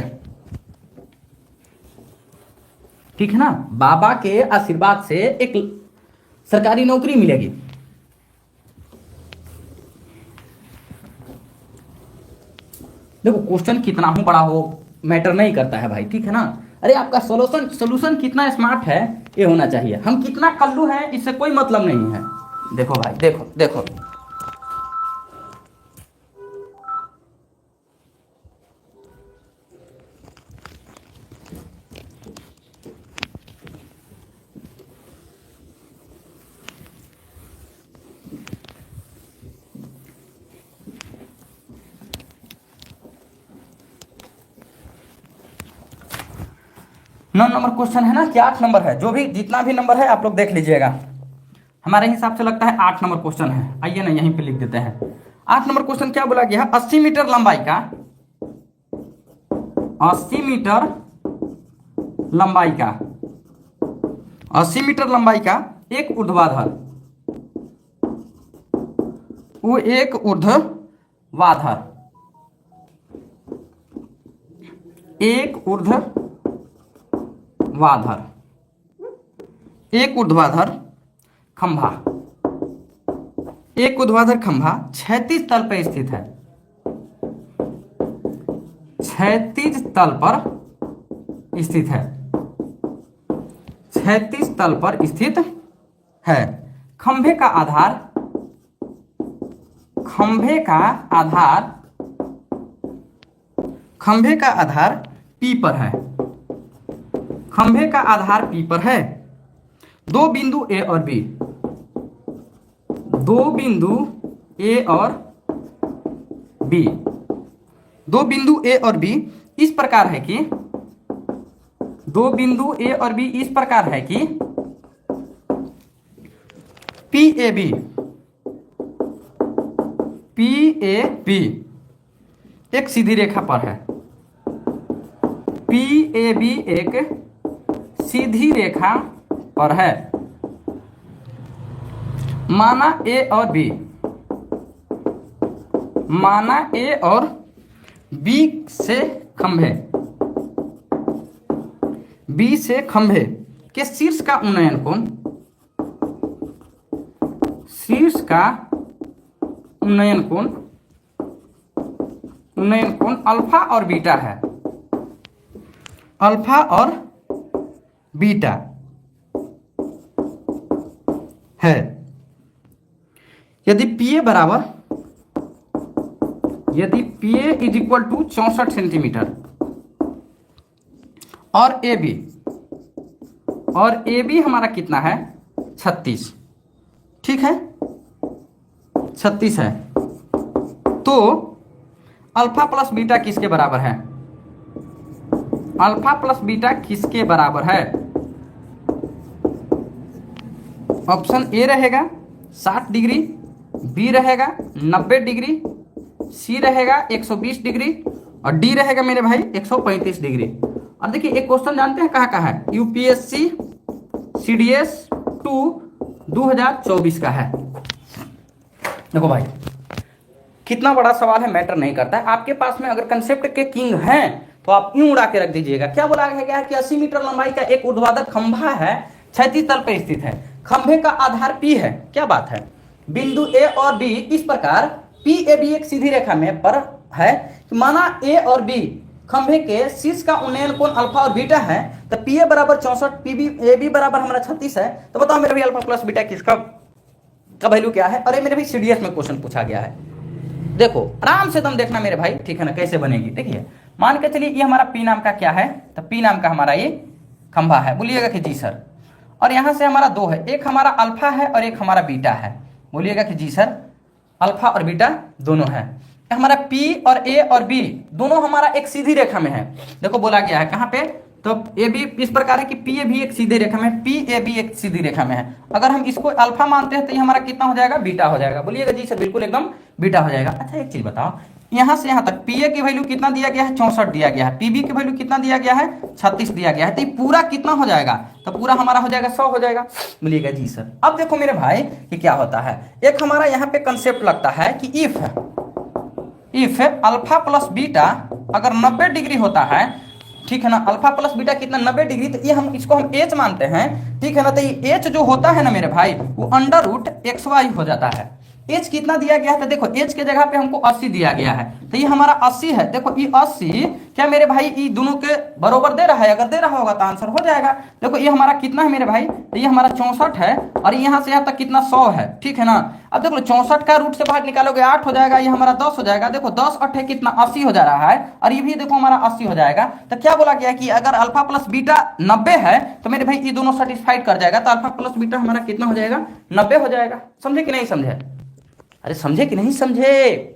ठीक है ना। बाबा के आशीर्वाद से एक सरकारी नौकरी मिलेगी। देखो क्वेश्चन कितना हो बड़ा हो मैटर नहीं करता है भाई, ठीक है ना। अरे आपका सोल्यूशन कितना स्मार्ट है ये होना चाहिए। हम कितना कल्लू हैं इससे कोई मतलब नहीं है। देखो भाई, देखो 9 नंबर क्वेश्चन है ना कि 8 नंबर है, जो भी जितना भी नंबर है आप लोग देख लीजिएगा। हमारे हिसाब से लगता है 8 नंबर क्वेश्चन है। आइए ना यहीं पे लिख देते हैं। 8 नंबर क्वेश्चन क्या बोला गया है, 80 मीटर लंबाई का 80 मीटर लंबाई का एक ऊर्ध्वाधर, वो एक ऊर्ध्वाधर खंभा, एक ऊर्ध्वाधर खंभा क्षैतिज तल पर स्थित है, क्षैतिज तल पर स्थित है। खंभे का आधार P पर है। खंभे का आधार P पर है। दो बिंदु A और B, दो बिंदु ए और बी इस प्रकार है कि दो बिंदु ए और बी इस प्रकार है कि पी ए बी एक सीधी रेखा पर है। पी ए बी एक सीधी रेखा पर है। माना ए और बी से खंभे के शीर्ष का उन्नयन कोण अल्फा और बीटा है। अल्फा और बीटा है। यदि P A is equal to 64 centimetre और ए बी हमारा कितना है 36, ठीक है 36 है, तो अल्फा प्लस बीटा किसके बराबर है? अल्फा प्लस बीटा किसके बराबर है? ऑप्शन ए रहेगा 60 डिग्री, बी रहेगा 90 डिग्री, सी रहेगा 120 डिग्री और डी रहेगा मेरे भाई 135 डिग्री। अब देखिए एक क्वेश्चन जानते हैं कहाँ का है? यूपीएससी सीडीएस 2 2024 का है। देखो भाई कितना बड़ा सवाल है, मैटर नहीं करता है। आपके पास में अगर कंसेप्ट के किंग हैं तो आप यूं उड़ा के रख दीजिएगा। क्या बोला गया है कि 80 मीटर लंबाई का एक ऊर्ध्वाधर खंभा है, क्षैतिज तल पर स्थित है, खंभे का आधार P है। क्या बात है? बिंदु A और B इस प्रकार P A B एक सीधी रेखा में पर है। तो माना A और B खंभे के शीर्ष का उन्नयन कोण अल्फा और बीटा है, तो P A बराबर 64, A B बराबर हमारा 36 है। तो बताओ मेरे भाई अल्फा प्लस बीटा किसका वैल्यू क्या है? अरे मेरे भाई सीडीएस में क्वेश्चन पूछा गया है। देखो आराम से तुम देखना मेरे भाई, ठीक है ना, कैसे बनेगी। देखिए मान के चलिए ये हमारा पी नाम का क्या है, तो पी नाम का हमारा ये खंभा है। बोलिएगा कि जी सर। और यहां से हमारा दो है, एक हमारा अल्फा है और एक हमारा बीटा है। बोलिएगा कि जी सर, अल्फा और बीटा दोनों है। हमारा पी और ए और बी दोनों हमारा एक सीधी रेखा में है। देखो बोला गया है कहां पे, तो ए बी इस प्रकार है कि पी ए भी एक सीधी रेखा में, पी ए बी एक सीधी रेखा में है। अगर हम इसको अल्फा मानते हैं तो ये हमारा कितना हो जाएगा? बीटा हो जाएगा। बोलिएगा जी सर, बिल्कुल एकदम बीटा हो जाएगा। अच्छा एक चीज बताओ, यहां से यहां तक पी ए की वैल्यू कितना दिया गया है? 64 दिया गया है। पीबी की वैल्यू कितना दिया गया है? 36 दिया गया है। तो ये पूरा कितना हो जाएगा? तो पूरा हमारा हो जाएगा 100 हो जाएगा। बोलिएगा जी सर। अब देखो मेरे भाई कि क्या होता है, एक हमारा यहाँ पे कंसेप्ट लगता है कि इफ अल्फा प्लस बीटा अगर 90 डिग्री होता है, ठीक है ना, अल्फा प्लस बीटा कितना 90 डिग्री, तो ये हम इसको हम एच मानते हैं, ठीक है ना। तो ये एच जो होता है ना मेरे भाई वो अंडर रूट एक्स वाई हो जाता है। एच कितना दिया गया है? तो देखो एच के जगह पे हमको 80 दिया गया है, तो ये हमारा 80 है। देखो ये 80 क्या मेरे भाई ये दोनों के बराबर दे रहा है? अगर दे रहा होगा तो आंसर हो जाएगा। देखो ये हमारा कितना है मेरे भाई, तो ये हमारा 64 है और यहाँ से यहाँ तक कितना 100 है, ठीक है ना। अब देखो 64 का रूट से बाहर निकालोगे 8 हो जाएगा, ये हमारा 10 हो जाएगा। देखो 10 8 है कितना 80 हो जा रहा है और ये भी देखो हमारा 80 हो जाएगा। तो क्या बोला गया कि अगर अल्फा प्लस बीटा 90 है तो मेरे भाई ये दोनों सेटिस्फाइड कर जाएगा, तो अल्फा प्लस बीटा हमारा कितना हो जाएगा? 90 हो जाएगा। समझे कि नहीं समझे? अरे समझे कि नहीं समझे?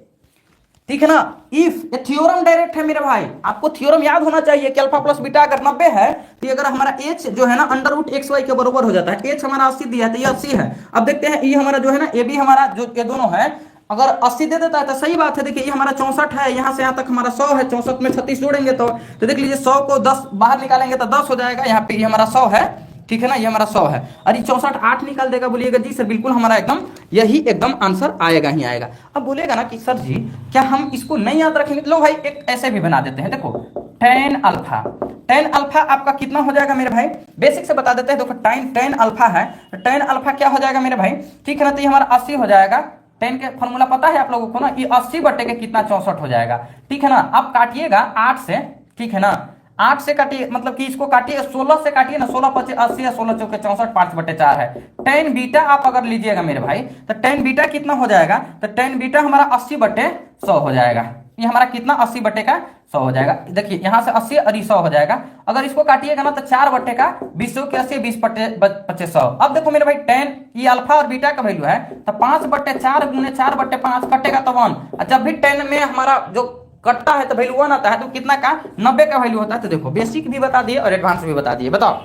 ठीक है ना। इफ ये थ्योरम डायरेक्ट है मेरे भाई, आपको थ्योरम याद होना चाहिए कि अल्फा प्लस बीटा अगर 90 है तो अगर हमारा एच जो है ना अंडर रूट एक्स वाई के बराबर हो जाता है। एच हमारा 80 दिया है तो ये 80 है। अब देखते हैं ये हमारा जो है ना ए बी हमारा जो ये दोनों है, अगर 80 दे देता है तो सही बात है। देखिए ये हमारा 64 है, यहाँ से यहाँ तक हमारा 100 है, 64 में 36 जोड़ेंगे तो देख लीजिए 100 को 10 बाहर निकालेंगे तो 10 हो जाएगा। यहाँ पे ये हमारा 100 है, ठीक है ना, ये हमारा 100 है और ये 64 8 निकाल देगा। बोलिएगा जी सर, बिल्कुल हमारा एकदम यही एकदम आंसर आएगा ही आएगा। अब बोलेगा ना कि सर जी क्या हम इसको नहीं याद रखेंगे? लो भाई एक ऐसे भी बना देते हैं। देखो tan अल्फा आपका कितना हो जाएगा मेरे भाई? बेसिक से बता देते हैं। देखो tan अल्फा है, tan अल्फा क्या हो जाएगा मेरे भाई? ठीक है ना, तो ये हमारा 80 हो जाएगा। tan के फॉर्मूला पता है आप लोगों को ना, ये 80 बटे के कितना 64 हो जाएगा, ठीक है ना। अब काटिएगा 8 से, ठीक है ना, 8 से काटिए, मतलब कि इसको काटिए 16 से काटिए ना, 16 पचे 80 है, 16 चौके 64, 5/4 है। tan बीटा आप अगर लीजिएगा मेरे भाई तो tan बीटा कितना हो जाएगा? तो tan बीटा हमारा 80/100 हो जाएगा। ये हमारा कितना 80 बटे का 100 हो जाएगा। देखिए यहाँ से 80 और 100 हो जाएगा। अगर इसको काटिएगा ना तो 4 बटे का 20 के 80 20 बटे 100। अब देखो मेरे भाई tan ये अल्फा और बीटा का वैल्यू है, तो 5/4 गुने 4/5 कटेगा तो 1। जब भी tan में हमारा जो कटता है तो वैल्यू 1 आता है, तो कितना का 90 का वैल्यू होता है। तो देखो बेसिक भी बता दिए और एडवांस भी बता दिए। बताओ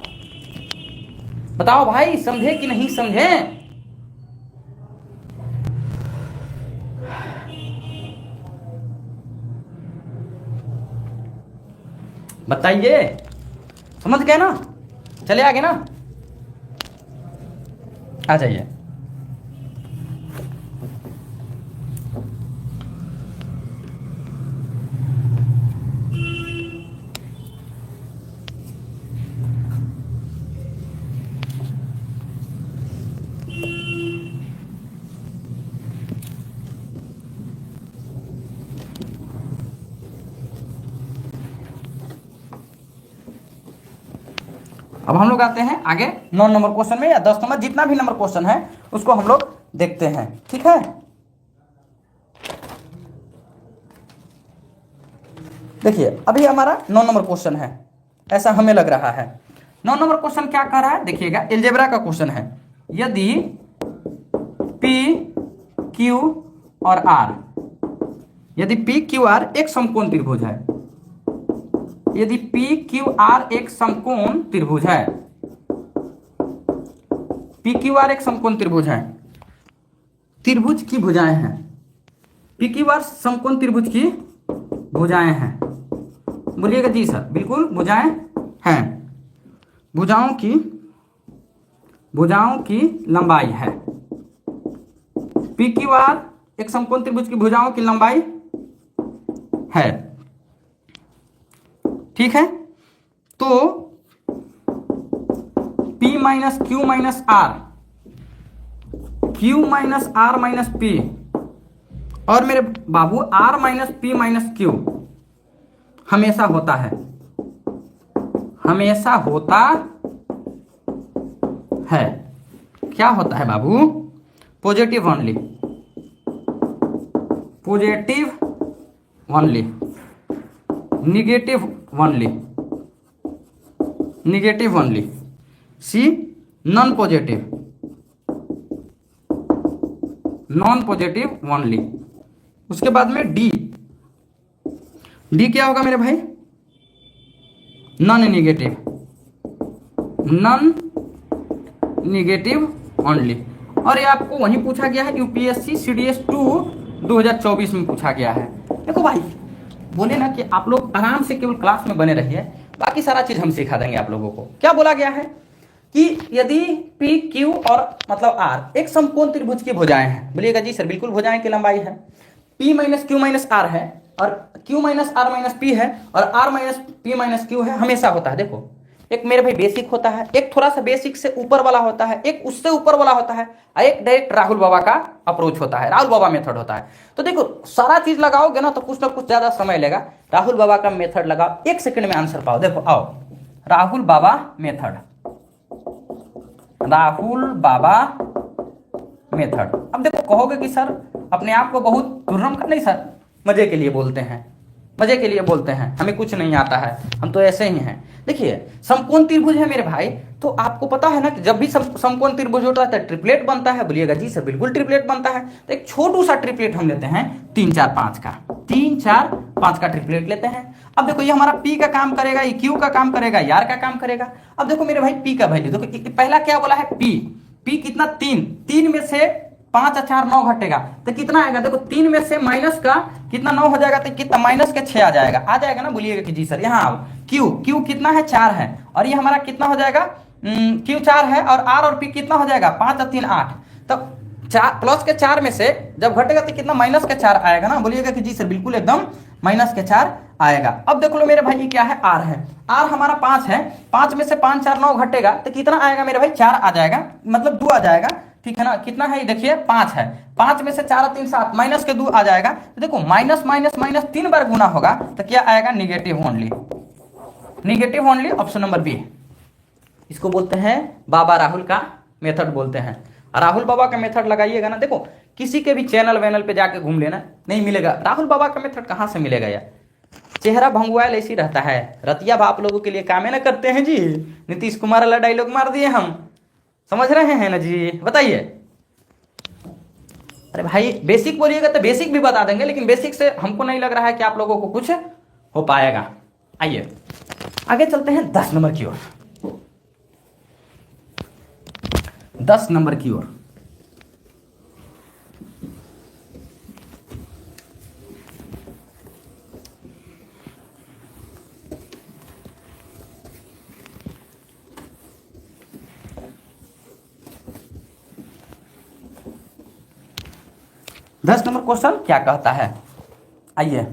बताओ भाई, समझे कि नहीं समझे? बताइए, समझ गए ना? चले आगे ना, आ जाइए। अब हम लोग आते हैं आगे 9 नंबर क्वेश्चन में, या 10 नंबर, जितना भी नंबर क्वेश्चन है उसको हम लोग देखते हैं। ठीक है, देखिए अभी हमारा 9 नंबर क्वेश्चन है, ऐसा हमें लग रहा है। 9 नंबर क्वेश्चन क्या कर रहा है, देखिएगा, अलजेब्रा का क्वेश्चन है। यदि P Q और R, यदि P Q R एक समकोण त्रिभुज है, यदि P Q R एक समकोण त्रिभुज है, P Q R एक समकोण त्रिभुज है, त्रिभुज की भुजाएं हैं, P Q R समकोण त्रिभुज की भुजाएं हैं। बोलिएगा जी सर, बिल्कुल भुजाएं हैं, भुजाओं की लंबाई है। P Q R एक समकोण त्रिभुज की भुजाओं की लंबाई है। ठीक है, तो P minus Q minus R, Q minus R minus P, और मेरे बाबू R minus P minus Q हमेशा होता है, हमेशा होता है। क्या होता है बाबू? Positive only, positive only, negative only, negative only. C non positive, non positive only. उसके बाद में डी, डी क्या होगा मेरे भाई? Non negative, non negative only. और ये आपको वहीं पूछा गया है, यूपीएससी सीडीएस 2 2024 में पूछा गया है। देखो भाई, बोले ना कि आप लोग आराम से केवल क्लास में बने रहिए, बाकी सारा चीज हम सिखा देंगे आप लोगों को। क्या बोला गया है कि यदि P Q और मतलब R एक समकोण त्रिभुज की भुजाएं हैं। बोलिएगा जी सर, बिल्कुल भुजाएं की लंबाई है। P minus Q minus R है, और Q minus R minus P है, और R minus P minus Q है, हमेशा होता है। देखो, एक मेरे भाई बेसिक होता है, एक थोड़ा सा बेसिक से ऊपर वाला होता है, एक उससे ऊपर वाला होता है, एक डायरेक्ट राहुल बाबा का अप्रोच होता है, राहुल बाबा मेथड होता है। तो देखो, सारा चीज लगाओगे ना तो कुछ ना कुछ ज्यादा समय लेगा। राहुल बाबा का मेथड लगाओ, 1 सेकंड में आंसर पाओ। देखो आओ, राहुल बाबा मेथड, राहुल बाबा मेथड। अब देखो, कहोगे कि सर अपने आप को बहुत तुर्रम का, नहीं सर, मजे के लिए बोलते हैं, मजे के लिए बोलते हैं, हमें कुछ नहीं आता है, हम तो ऐसे ही हैं। देखिए, समकोण त्रिभुज है मेरे भाई, तो आपको पता है ना कि जब भी समकोण त्रिभुज होता है तो ट्रिपलेट बनता है। बोलिएगा जी सर, बिल्कुल ट्रिपलेट बनता है। तो एक छोटू सा ट्रिपलेट हम लेते हैं 3 4 5 का, 3 4 5 का ट्रिपलेट लेते हैं। अब देखो, ये हमारा P का काम करेगा, ये Q का काम करेगा, R का काम करेगा। अब देखो मेरे भाई, P का वैल्यू देखो, पहला क्या बोला है? P कितना? 3 में से 5 और 4 9 घटेगा, तो कितना आएगा? देखो, 3 में से माइनस का कितना 9 हो जाएगा, तो कितना? माइनस के 6 आ जाएगा, आ जाएगा ना? बोलिएगा कि जी सर। यहाँ आओ, Q कितना है? 4 है, और ये हमारा कितना हो जाएगा? Q 4 है, और R और P कितना हो जाएगा? 5 और 3 8। तब प्लस के 4 में से जब घटेगा तो कितना? माइनस के 4 आएगा ना? बोलिएगा कि जी सर, बिल्कुल एकदम माइनस के 4 आएगा। अब देख लो मेरे भाई, ये क्या है? R है, R हमारा 5 है, 5 में से 5 4 9 घटेगा तो कितना आएगा मेरे भाई? 4 आ जाएगा, मतलब 2 आ जाएगा। ठीक है ना? कितना है? देखिए 5 है, 5 में से 4 और 3 7, माइनस के 2 आ जाएगा। तो देखो, माइनस माइनस माइनस 3 बार गुना होगा तो क्या आएगा? Negative only, negative only. Option number B, इसको बोलते हैं बाबा राहुल का मेथड बोलते हैं। राहुल बाबा का मेथड लगाइएगा ना, देखो किसी के भी चैनल वैनल पे जाके घूम लेना, नहीं मिलेगा। राहुल बाबा का मेथड कहाँ से मिलेगा यार? चेहरा भंगुआल ऐसी रहता है, रतिया बाप लोगों के लिए कामे ना करते हैं जी। नीतीश कुमार वाला डायलॉग मार दिए हम, समझ रहे हैं ना जी? बताइए। अरे भाई बेसिक बोलिएगा तो बेसिक भी बता देंगे, लेकिन बेसिक से हमको नहीं लग रहा है कि आप लोगों को कुछ हो पाएगा। आइए आगे चलते हैं 10 नंबर की ओर। 10 नंबर की ओर। दस नंबर क्वेश्चन क्या कहता है, आइए।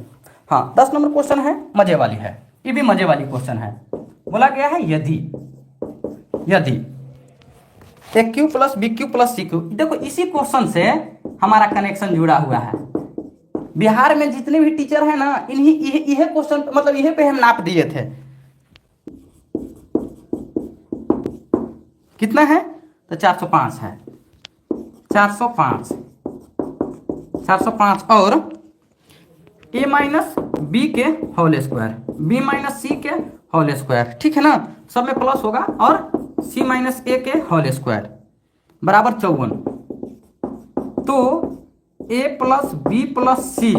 हाँ 10 नंबर क्वेश्चन है, मजे वाली है, ये भी मजे वाली क्वेश्चन है। बोला गया है यदि A cube plus B cube plus C cube, देखो इसी क्वेश्चन से हमारा कनेक्शन जुड़ा हुआ है। बिहार में जितने भी टीचर हैं ना, इन्हीं यह क्वेश्चन मतलब यह पे हम नाप दिए थे। कितना है तो 405 है, 405 और a माइनस बी के होल स्क्वायर, बी माइनस सी के होल स्क्वायर, ठीक है ना, सब में प्लस होगा, और c माइनस ए के होल स्क्वायर बराबर 54। तो a प्लस बी प्लस सी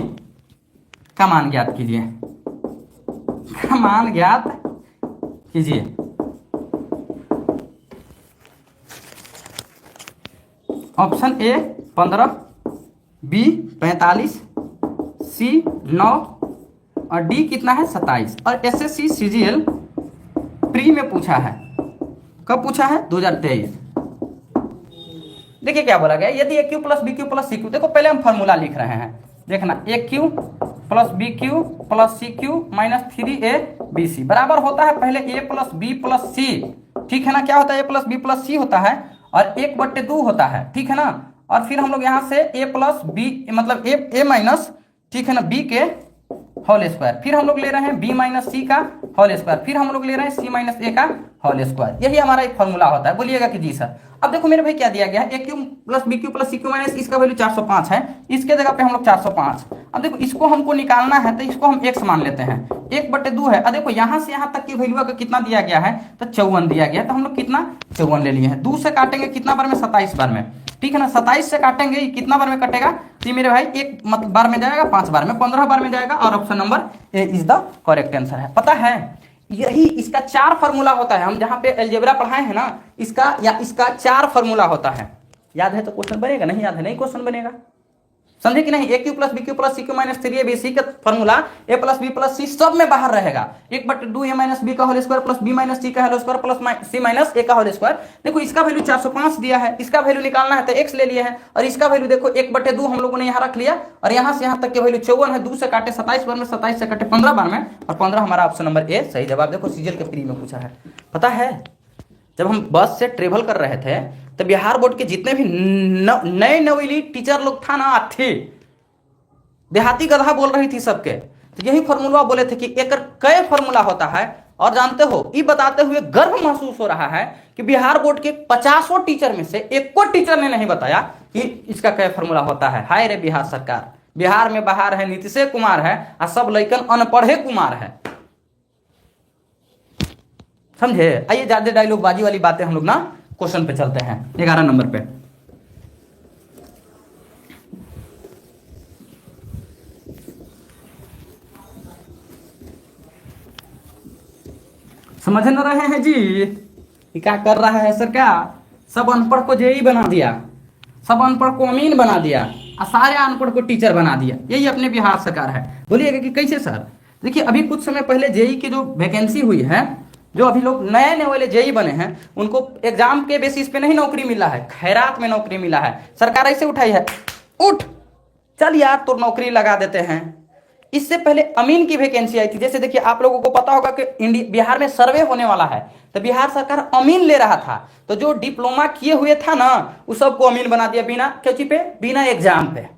का मान ज्ञात कीजिए, मान ज्ञात कीजिए। ऑप्शन ए 15, बी 45, सी 9 और डी कितना है 27। और एसएससी सीजीएल प्री में पूछा है, कब पूछा है 2023। देखिए क्या बोला गया, यदि A cube plus B cube plus C cube, देखो पहले हम फॉर्मूला लिख रहे हैं, देखना A cube plus B cube plus C cube minus 3a B C बराबर होता है पहले A plus B plus C, ठीक है ना। क्या होता है, A plus B plus C होता है और 1/2 होता है, ठीक है ना। और फिर हम लोग यहाँ से a प्लस बी मतलब a माइनस, ठीक है ना, b के होल स्क्वायर, फिर हम लोग ले रहे हैं b माइनस सी का होल स्क्वायर, फिर हम लोग ले रहे हैं c माइनस ए का होल स्क्वायर। यही हमारा एक फॉर्मूला होता है। बोलिएगा कि जी सर। अब देखो मेरे भाई क्या दिया गया है, A cube plus B cube plus C cube minus, इसका वैल्यू 405 है, इसके जगह पे हम लोग 405। अब देखो इसको हमको निकालना है तो इसको हम x मान लेते हैं, 1/2 है। अब देखो यहाँ से यहाँ तक की वैल्यू का कितना दिया गया है तो 54 दिया गया, तो हम लोग कितना 54 ले लिए हैं। 2 से काटेंगे कितना बार में, 27 बार में, ठीक है ना। 27 से काटेंगे कितना बार में कटेगा, तो मेरे भाई एक मतलब बार में जाएगा, 5 बार में, 15 बार में जाएगा, और option number A is the correct answer है। पता है यही इसका 4 फार्मूला होता है, हम जहां पे अलजेब्रा पढ़ाए हैं ना, इसका 4 फार्मूला होता है। याद है तो क्वेश्चन बनेगा, नहीं याद है नहीं क्वेश्चन बनेगा, समझे कि नहीं। A cube plus B cube plus C cube minus 3a B C का formula A plus B plus C सब में बाहर रहेगा। 1/2 ए माइनस बी का whole square plus B minus C का whole square plus C minus A का whole square. देखो इसका वैल्यू 405 दिया है, इसका वैल्यू निकालना है तो x ले लिया है, और इसका वैल्यू देखो 1/2 हम लोगों ने यहाँ रख लिया, और यहाँ से यहाँ तक के वैल्यू 54 है। 2 से काटे 27 बार में, 27 से काटे 15 बार में, और 15 हमारा ऑप्शन नंबर ए सही जवाब। देखो सीजीएल के प्री में पूछा है। पता है जब हम बस से ट्रेवल कर रहे थे तो बिहार बोर्ड के जितने भी नए नवेली टीचर लोग था ना, थे देहाती गधा बोल रही थी सबके, तो यही फॉर्मूला बोले थे कि एक कई फॉर्मूला होता है। और जानते हो ये बताते हुए गर्व महसूस हो रहा है कि बिहार बोर्ड के 50 टीचर में से एक को टीचर ने नहीं बताया कि इसका कई फॉर्मूला होता है। हाय रे बिहार सरकार, बिहार में बाहर है नीतीश कुमार है और सब लइकन अनपढ़े कुमार है, समझे। आइए ज्यादा डायलॉग बाजी वाली बातें हम लोग ना क्वेश्चन पे चलते हैं 11 नंबर पे। समझ न रहे हैं जी कि क्या कर रहा है सरकार। सब अनपढ़ को जेई बना दिया, सब अनपढ़ को अमीन बना दिया, और सारे अनपढ़ को टीचर बना दिया। यही अपने बिहार सरकार है। बोलिएगा कि कैसे सर। देखिए अभी कुछ समय पहले जेई की जो वैकेंसी हुई है, जो अभी लोग नए नए वाले जेई बने हैं, उनको एग्जाम के बेसिस पे नहीं नौकरी मिला है, खैरात में नौकरी मिला है। सरकार ऐसे उठाई है, उठ चल यार तो नौकरी लगा देते हैं। इससे पहले अमीन की वैकेंसी आई थी। जैसे देखिए आप लोगों को पता होगा कि बिहार में सर्वे होने वाला है, तो बिहार सरकार अमीन ले रहा था, तो जो डिप्लोमा किए हुए था ना उस सबको अमीन बना दिया, बिना कैची पे, बिना एग्जाम पे।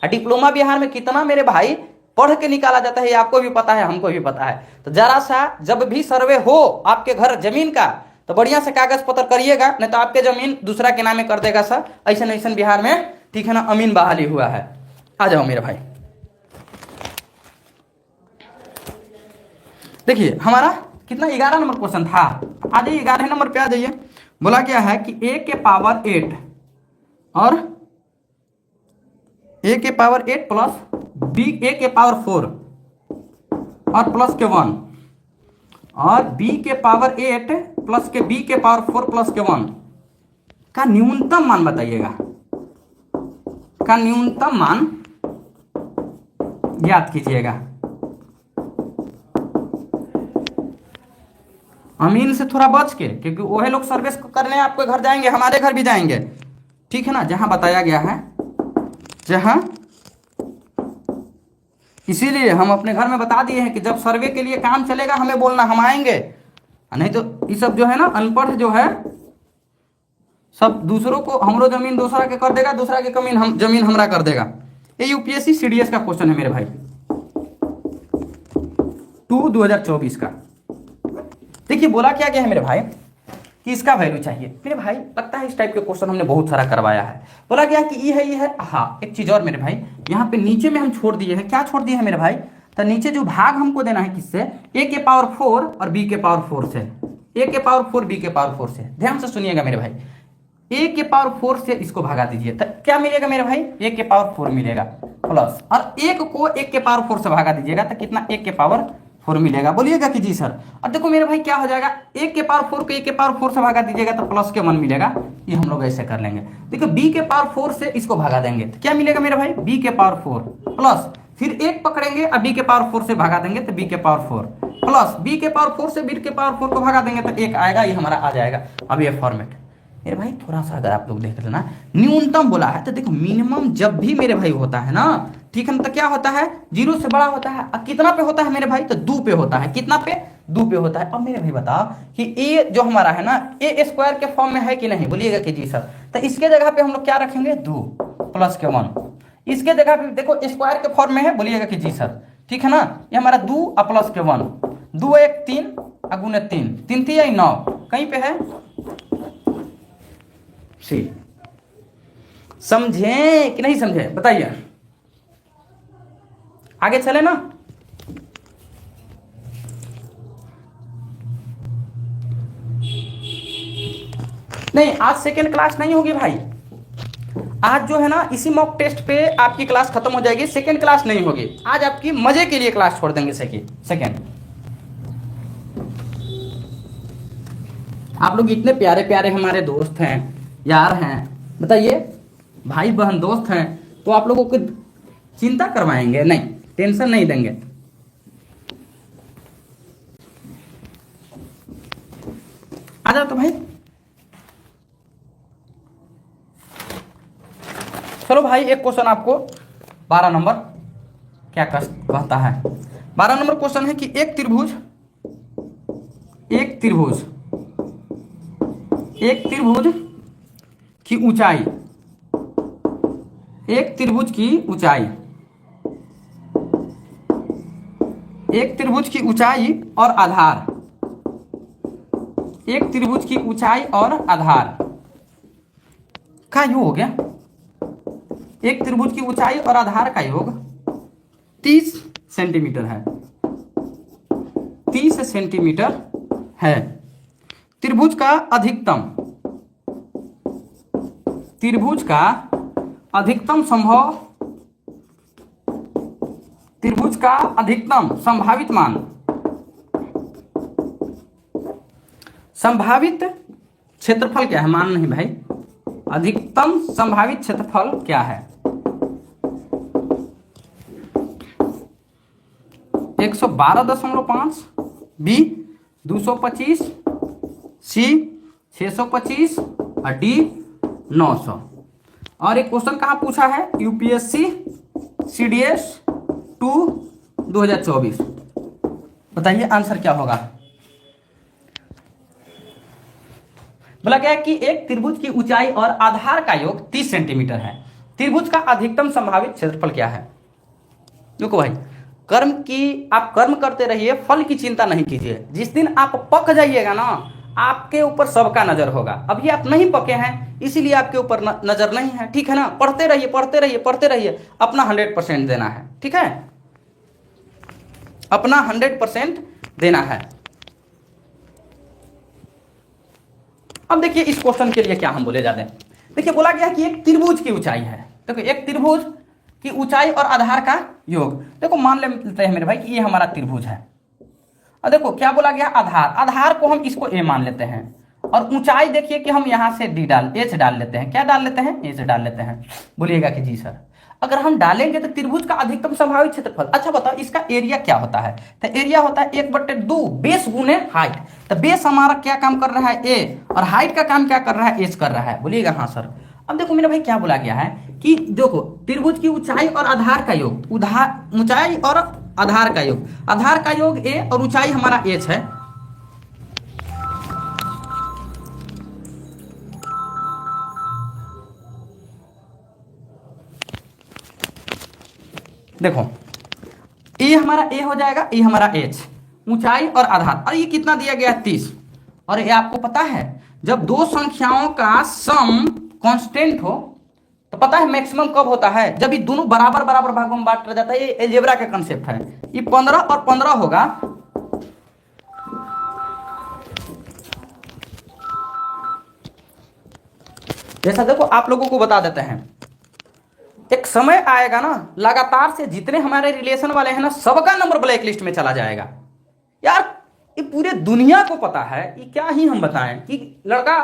डिप्लोमा बिहार में कितना मेरे भाई पढ़ के निकाला जाता है, ये आपको भी पता है, हमको भी पता है। तो जरा सा जब भी सर्वे हो आपके घर जमीन का, तो बढ़िया से कागज पत्र करिएगा, नहीं तो आपके जमीन दूसरा के नामे कर देगा सर। ऐसा बिहार में, ठीक है ना, अमीन बहाली हुआ है। आ जाओ मेरे भाई, देखिए हमारा कितना 11 नंबर क्वेश्चन था। आ जाइए 11 नंबर पे आ जाइए। बोला क्या है कि a के पावर 8 और ए के पावर 8 प्लस बी ए के पावर 4 और प्लस के 1 और बी के पावर 8 प्लस के बी के पावर 4 प्लस के 1 का न्यूनतम मान बताइएगा, का न्यूनतम मान ज्ञात कीजिएगा। अमीन से थोड़ा बच के, क्योंकि वही लोग सर्विस करने आपके घर जाएंगे, हमारे घर भी जाएंगे, ठीक है ना, जहां बताया गया है, जहां, इसीलिए हम अपने घर में बता दिए हैं कि जब सर्वे के लिए काम चलेगा हमें बोलना, हम आएंगे, नहीं तो ये सब जो है ना अनपढ़ जो है सब दूसरों को, हमरो जमीन दूसरा के कर देगा, दूसरा के जमीन हमरा कर देगा। ये यूपीएससी सीडीएस का क्वेश्चन है मेरे भाई, 2024 का। देखिए बोला क्या गया है मेरे भाई कि इसका वैल्यू चाहिए। मेरे भाई लगता है इस टाइप के क्वेश्चन हमने बहुत सारा करवाया है। बोला गया कि ये है। हाँ एक चीज और मेरे भाई, यहाँ पे नीचे में हम छोड़ दिए हैं, क्या छोड़ दिए हैं मेरे भाई, तो नीचे जो भाग हमको देना है किससे, ए के पावर 4 और बी के पावर 4 से, ए के पावर 4 बी के पावर 4 से। ध्यान से सुनिएगा मेरे भाई, ए के पावर 4 से इसको भगा दीजिए तो क्या मिलेगा मेरे भाई, ए के पावर 4 मिलेगा प्लस, और एक को एक के पावर 4 से भगा दीजिएगा तो कितना, एक के पावर 4 मिलेगा। बोलिएगा कि जी सर। और देखो मेरे भाई क्या हो जाएगा, एक के पावर 4 को एक के पावर 4 से भगा दीजिएगा तो प्लस के 1 मिलेगा। ये हम लोग ऐसे कर लेंगे। देखो बी के पावर 4 से इसको भगा देंगे तो क्या मिलेगा मेरे भाई, बी के पावर 4 प्लस, फिर एक पकड़ेंगे और बी के पावर 4 से भगा देंगे तो बी के पावर 4 प्लस, बी के पावर 4 से बी के पावर 4 को भगा देंगे तो एक आएगा, ये हमारा आ जाएगा। अब ये फॉर्मेट मेरे भाई थोड़ा सा अगर आप लोग देख लेना, न्यूनतम बोला है तो देखो मिनिमम जब भी मेरे भाई होता है ना, ठीक है ना, तो क्या होता है, 0 से बड़ा होता है। अब कितना पे होता है मेरे भाई, तो 2 पे होता है। कितना पे, 2 पे होता है। अब मेरे भाई बताओ कि ए जो हमारा है ना, ए स्क्वायर के फॉर्म में है कि नहीं, बोलिएगा कि जी सर। तो इसके जगह पे हम लोग क्या रखेंगे, 2 प्लस के 1। इसके जगह पे देखो स्क्वायर के फॉर्म में है, बोलिएगा कि जी सर, ठीक है ना। ये हमारा 2 और प्लस के 1, 2 1 3 अगुने 3, 3 3 9 कहीं पे है, सी। समझे कि नहीं समझे बताइए, आगे चले ना। नहीं आज सेकेंड क्लास नहीं होगी भाई, आज जो है ना इसी मॉक टेस्ट पे आपकी क्लास खत्म हो जाएगी, सेकेंड क्लास नहीं होगी। आज आपकी मजे के लिए क्लास छोड़ देंगे सेकेंड। आप लोग इतने प्यारे प्यारे हमारे दोस्त हैं, यार हैं, बताइए भाई बहन दोस्त हैं, तो आप लोगों को चिंता करवाएंगे नहीं, टेंशन नहीं देंगे। आ जाओ तो भाई, चलो भाई एक क्वेश्चन आपको 12 नंबर क्या कहता है। 12 नंबर क्वेश्चन है कि एक त्रिभुज की ऊंचाई, एक त्रिभुज की ऊंचाई और आधार, एक त्रिभुज की ऊंचाई और आधार का योग हो गया, एक त्रिभुज की ऊंचाई और आधार का योग 30 सेंटीमीटर है, 30 सेंटीमीटर है। त्रिभुज का अधिकतम संभावित मान, संभावित क्षेत्रफल क्या है, मान नहीं भाई, अधिकतम संभावित क्षेत्रफल क्या है, 112.5, बी 225, सी 625 और डी 900। और एक क्वेश्चन कहाँ पूछा है, यूपीएससी सीडीएस 2 2024। बताइए आंसर क्या होगा। बोला गया कि एक त्रिभुज की ऊंचाई और आधार का योग 30 सेंटीमीटर है। त्रिभुज का अधिकतम संभावित क्षेत्रफल क्या है। देखो भाई आप कर्म करते रहिए, फल की चिंता नहीं कीजिए। जिस दिन आप पक जाइएगा ना, आपके ऊपर सबका नजर होगा। अभी आप नहीं पके हैं इसीलिए आपके ऊपर नजर नहीं है, ठीक है ना। पढ़ते रहिए, अपना 100% देना है, ठीक है, अपना 100% देना है। अब देखिए इस क्वेश्चन के लिए क्या हम बोले जाते हैं। देखिए बोला गया कि एक त्रिभुज की ऊंचाई है। देखो एक त्रिभुज कि ऊंचाई और आधार का योग। देखो मान लेते हैं मेरे भाई कि ये हमारा त्रिभुज है, और देखो क्या बोला गया, आधार, आधार को हम इसको ए मान लेते हैं, और ऊंचाई देखिए कि हम यहां से एच डाल लेते हैं। क्या डाल लेते हैं? एच डाल लेते हैं। बोलिएगा कि जी सर अगर हम डालेंगे तो त्रिभुज का अधिकतम संभावित क्षेत्रफल, अच्छा बताओ इसका एरिया क्या होता है? तो एरिया होता है 1/2 बेस गुने हाइट। तो बेस हमारा क्या काम कर रहा है? ए, और हाइट का काम क्या कर रहा है? एच कर रहा है। बोलिएगा हाँ सर। अब देखो मेरे भाई क्या बोला गया है कि देखो त्रिभुज की ऊंचाई और आधार का योग, ऊंचाई और आधार का योग, आधार का योग ए और ऊंचाई हमारा एच है। देखो ये हमारा ए हो जाएगा, ये हमारा एच, ऊंचाई और आधार, और ये कितना दिया गया है? 30। और ये आपको पता है जब दो संख्याओं का सम कांस्टेंट हो तो पता है मैक्सिमम कब होता है? जब ये दोनों बराबर बराबर भागों में बांटा जाता है। ये अलजेब्रा का कांसेप्ट है। ये 15 और 15 होगा। जैसा देखो आप लोगों को बता देते हैं, एक समय आएगा ना लगातार से जितने हमारे रिलेशन वाले हैं ना सबका नंबर ब्लैक लिस्ट में चला जाएगा। यार ये पूरे दुनिया को पता है, ये क्या ही हम बताएं कि लड़का,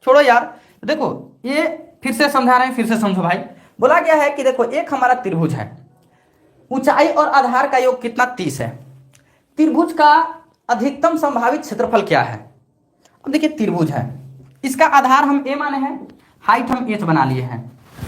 छोड़ो यार। देखो ये फिर से समझा रहे हैं, फिर से समझो भाई। बोला गया है कि देखो एक हमारा त्रिभुज है, ऊंचाई और आधार का योग कितना? 30 है। त्रिभुज का अधिकतम संभावित क्षेत्रफल क्या है? अब देखिए त्रिभुज है, इसका आधार हम ए माने हैं, हाइट हम एच बना लिए हैं।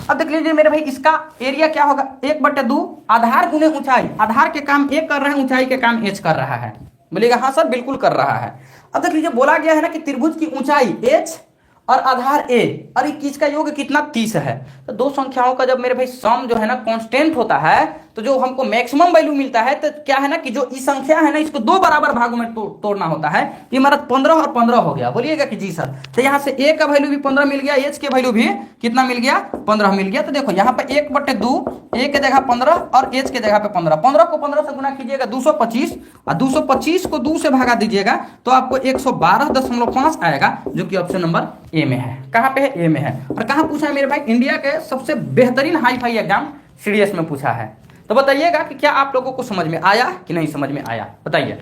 अब देख लीजिए मेरे भाई इसका एरिया क्या होगा? 1/2 आधार गुने ऊंचाई, आधार के काम ए कर रहे हैं, ऊंचाई के काम एच कर रहा है। बोलेगा हाँ सर बिल्कुल कर रहा है। अब देख लीजिए बोला गया है ना कि त्रिभुज की ऊंचाई एच और आधार ए और 21 का योग कितना? 30 है। तो दो संख्याओं का जब मेरे भाई सम जो है ना कांस्टेंट होता है तो जो हमको मैक्सिमम वैल्यू मिलता है, तो क्या है ना कि जो इस संख्या है ना इसको दो बराबर भागों में तोड़ना होता है। ये हमारा 15 और 15 हो गया। बोलिएगा कि जी सर। तो यहाँ से ए का वैल्यू भी 15 मिल गया, एच के वैल्यू भी कितना मिल गया? 15 मिल गया। तो देखो यहाँ पे 1/2, ए के जगह 15 और एच के जगह पे 15, 15 को 15 से गुना कीजिएगा 225, और 225 को 2 से भागा दीजिएगा तो आपको 112.5 आएगा, जो कि ऑप्शन नंबर ए में है। कहाँ पे है? ए में है। और कहाँ पूछा है मेरे भाई? इंडिया के सबसे बेहतरीन हाई फाई एग्जाम सीडीएस में पूछा है। तो बताइएगा कि क्या आप लोगों को समझ में आया कि नहीं समझ में आया? बताइए।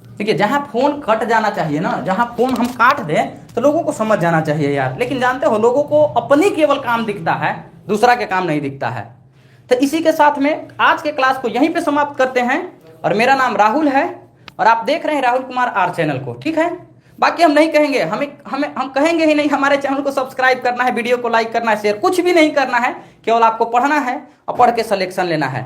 देखिए जहां फोन कट जाना चाहिए ना, जहां फोन हम काट दें तो लोगों को समझ जाना चाहिए यार। लेकिन जानते हो लोगों को अपनी केवल काम दिखता है, दूसरा के काम नहीं दिखता है। तो इसी के साथ में आज के क्लास को यहीं पे समाप्त करते हैं। और मेरा नाम राहुल है और आप देख रहे हैं राहुल कुमार आर चैनल को, ठीक है। बाकी हम नहीं कहेंगे, हम कहेंगे ही नहीं हमारे चैनल को सब्सक्राइब करना है, वीडियो को लाइक करना है, शेयर कुछ भी नहीं करना है। केवल आपको पढ़ना है और पढ़ के सिलेक्शन लेना है।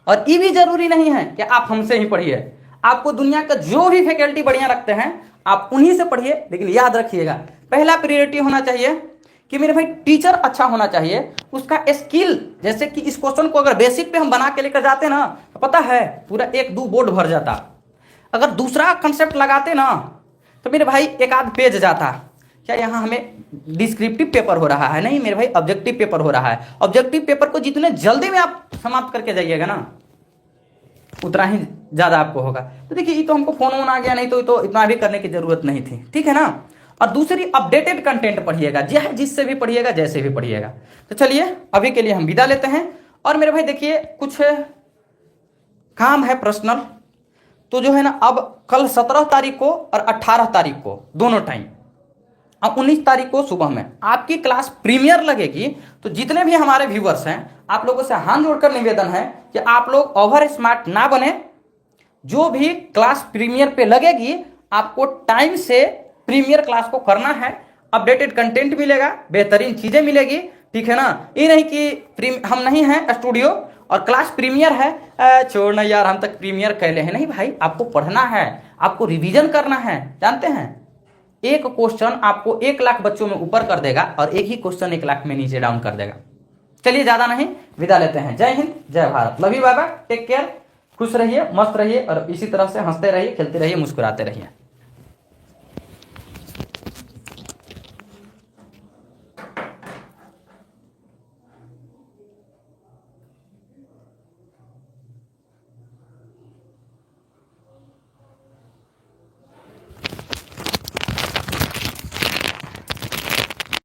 और ये भी जरूरी नहीं है कि आप हमसे ही पढ़िए, आपको दुनिया का जो भी फैकल्टी बढ़िया रखते हैं आप उन्हीं से पढ़िए। लेकिन याद रखिएगा पहला प्रायोरिटी होना चाहिए कि मेरे भाई टीचर अच्छा होना चाहिए, उसका स्किल। जैसे कि इस क्वेश्चन को अगर बेसिक पे हम बना के लेकर जाते ना तो पता है पूरा 1-2 बोर्ड भर जाता। अगर दूसरा कंसेप्ट लगाते ना तो मेरे भाई एक आध पेज जाता। क्या यहाँ हमें डिस्क्रिप्टिव पेपर हो रहा है? नहीं मेरे भाई, ऑब्जेक्टिव पेपर हो रहा है। ऑब्जेक्टिव पेपर को जितने जल्दी में आप समाप्त करके जाइएगा ना उतना ही ज्यादा आपको होगा। तो देखिए ये तो हमको फोन आ गया, नहीं तो इतना भी करने की जरूरत नहीं थी, ठीक है ना। और दूसरी अपडेटेड कंटेंट पढ़िएगा, जिससे भी पढ़िएगा, जैसे भी पढ़िएगा। तो चलिए अभी के लिए हम विदा लेते हैं। और मेरे भाई देखिए कुछ काम है पर्सनल, तो जो है ना अब कल 17 तारीख को और 18 तारीख को दोनों टाइम, अब 19 तारीख को सुबह में आपकी क्लास प्रीमियर लगेगी। तो जितने भी हमारे व्यूअर्स हैं आप लोगों से हाथ जोड़कर निवेदन है कि आप लोग ओवर स्मार्ट ना बने। जो भी क्लास प्रीमियर पे लगेगी आपको टाइम से प्रीमियर क्लास को करना है। अपडेटेड कंटेंट मिलेगा, बेहतरीन चीजें मिलेगी, ठीक है ना। ये नहीं कि हम नहीं हैं स्टूडियो और क्लास प्रीमियर है, छोड़ ना यार हम तक प्रीमियर कहले हैं। नहीं भाई, आपको पढ़ना है, आपको रिवीजन करना है। जानते हैं एक क्वेश्चन आपको 1 लाख बच्चों में ऊपर कर देगा और एक ही क्वेश्चन 1 लाख में नीचे डाउन कर देगा। चलिए ज्यादा नहीं, विदा लेते हैं। जय हिंद, जय Bharat, love you, bye bye, take care, खुश रहिए, मस्त रहिए और इसी तरह से हंसते रहिए, खेलते रहिए, मुस्कुराते रहिए।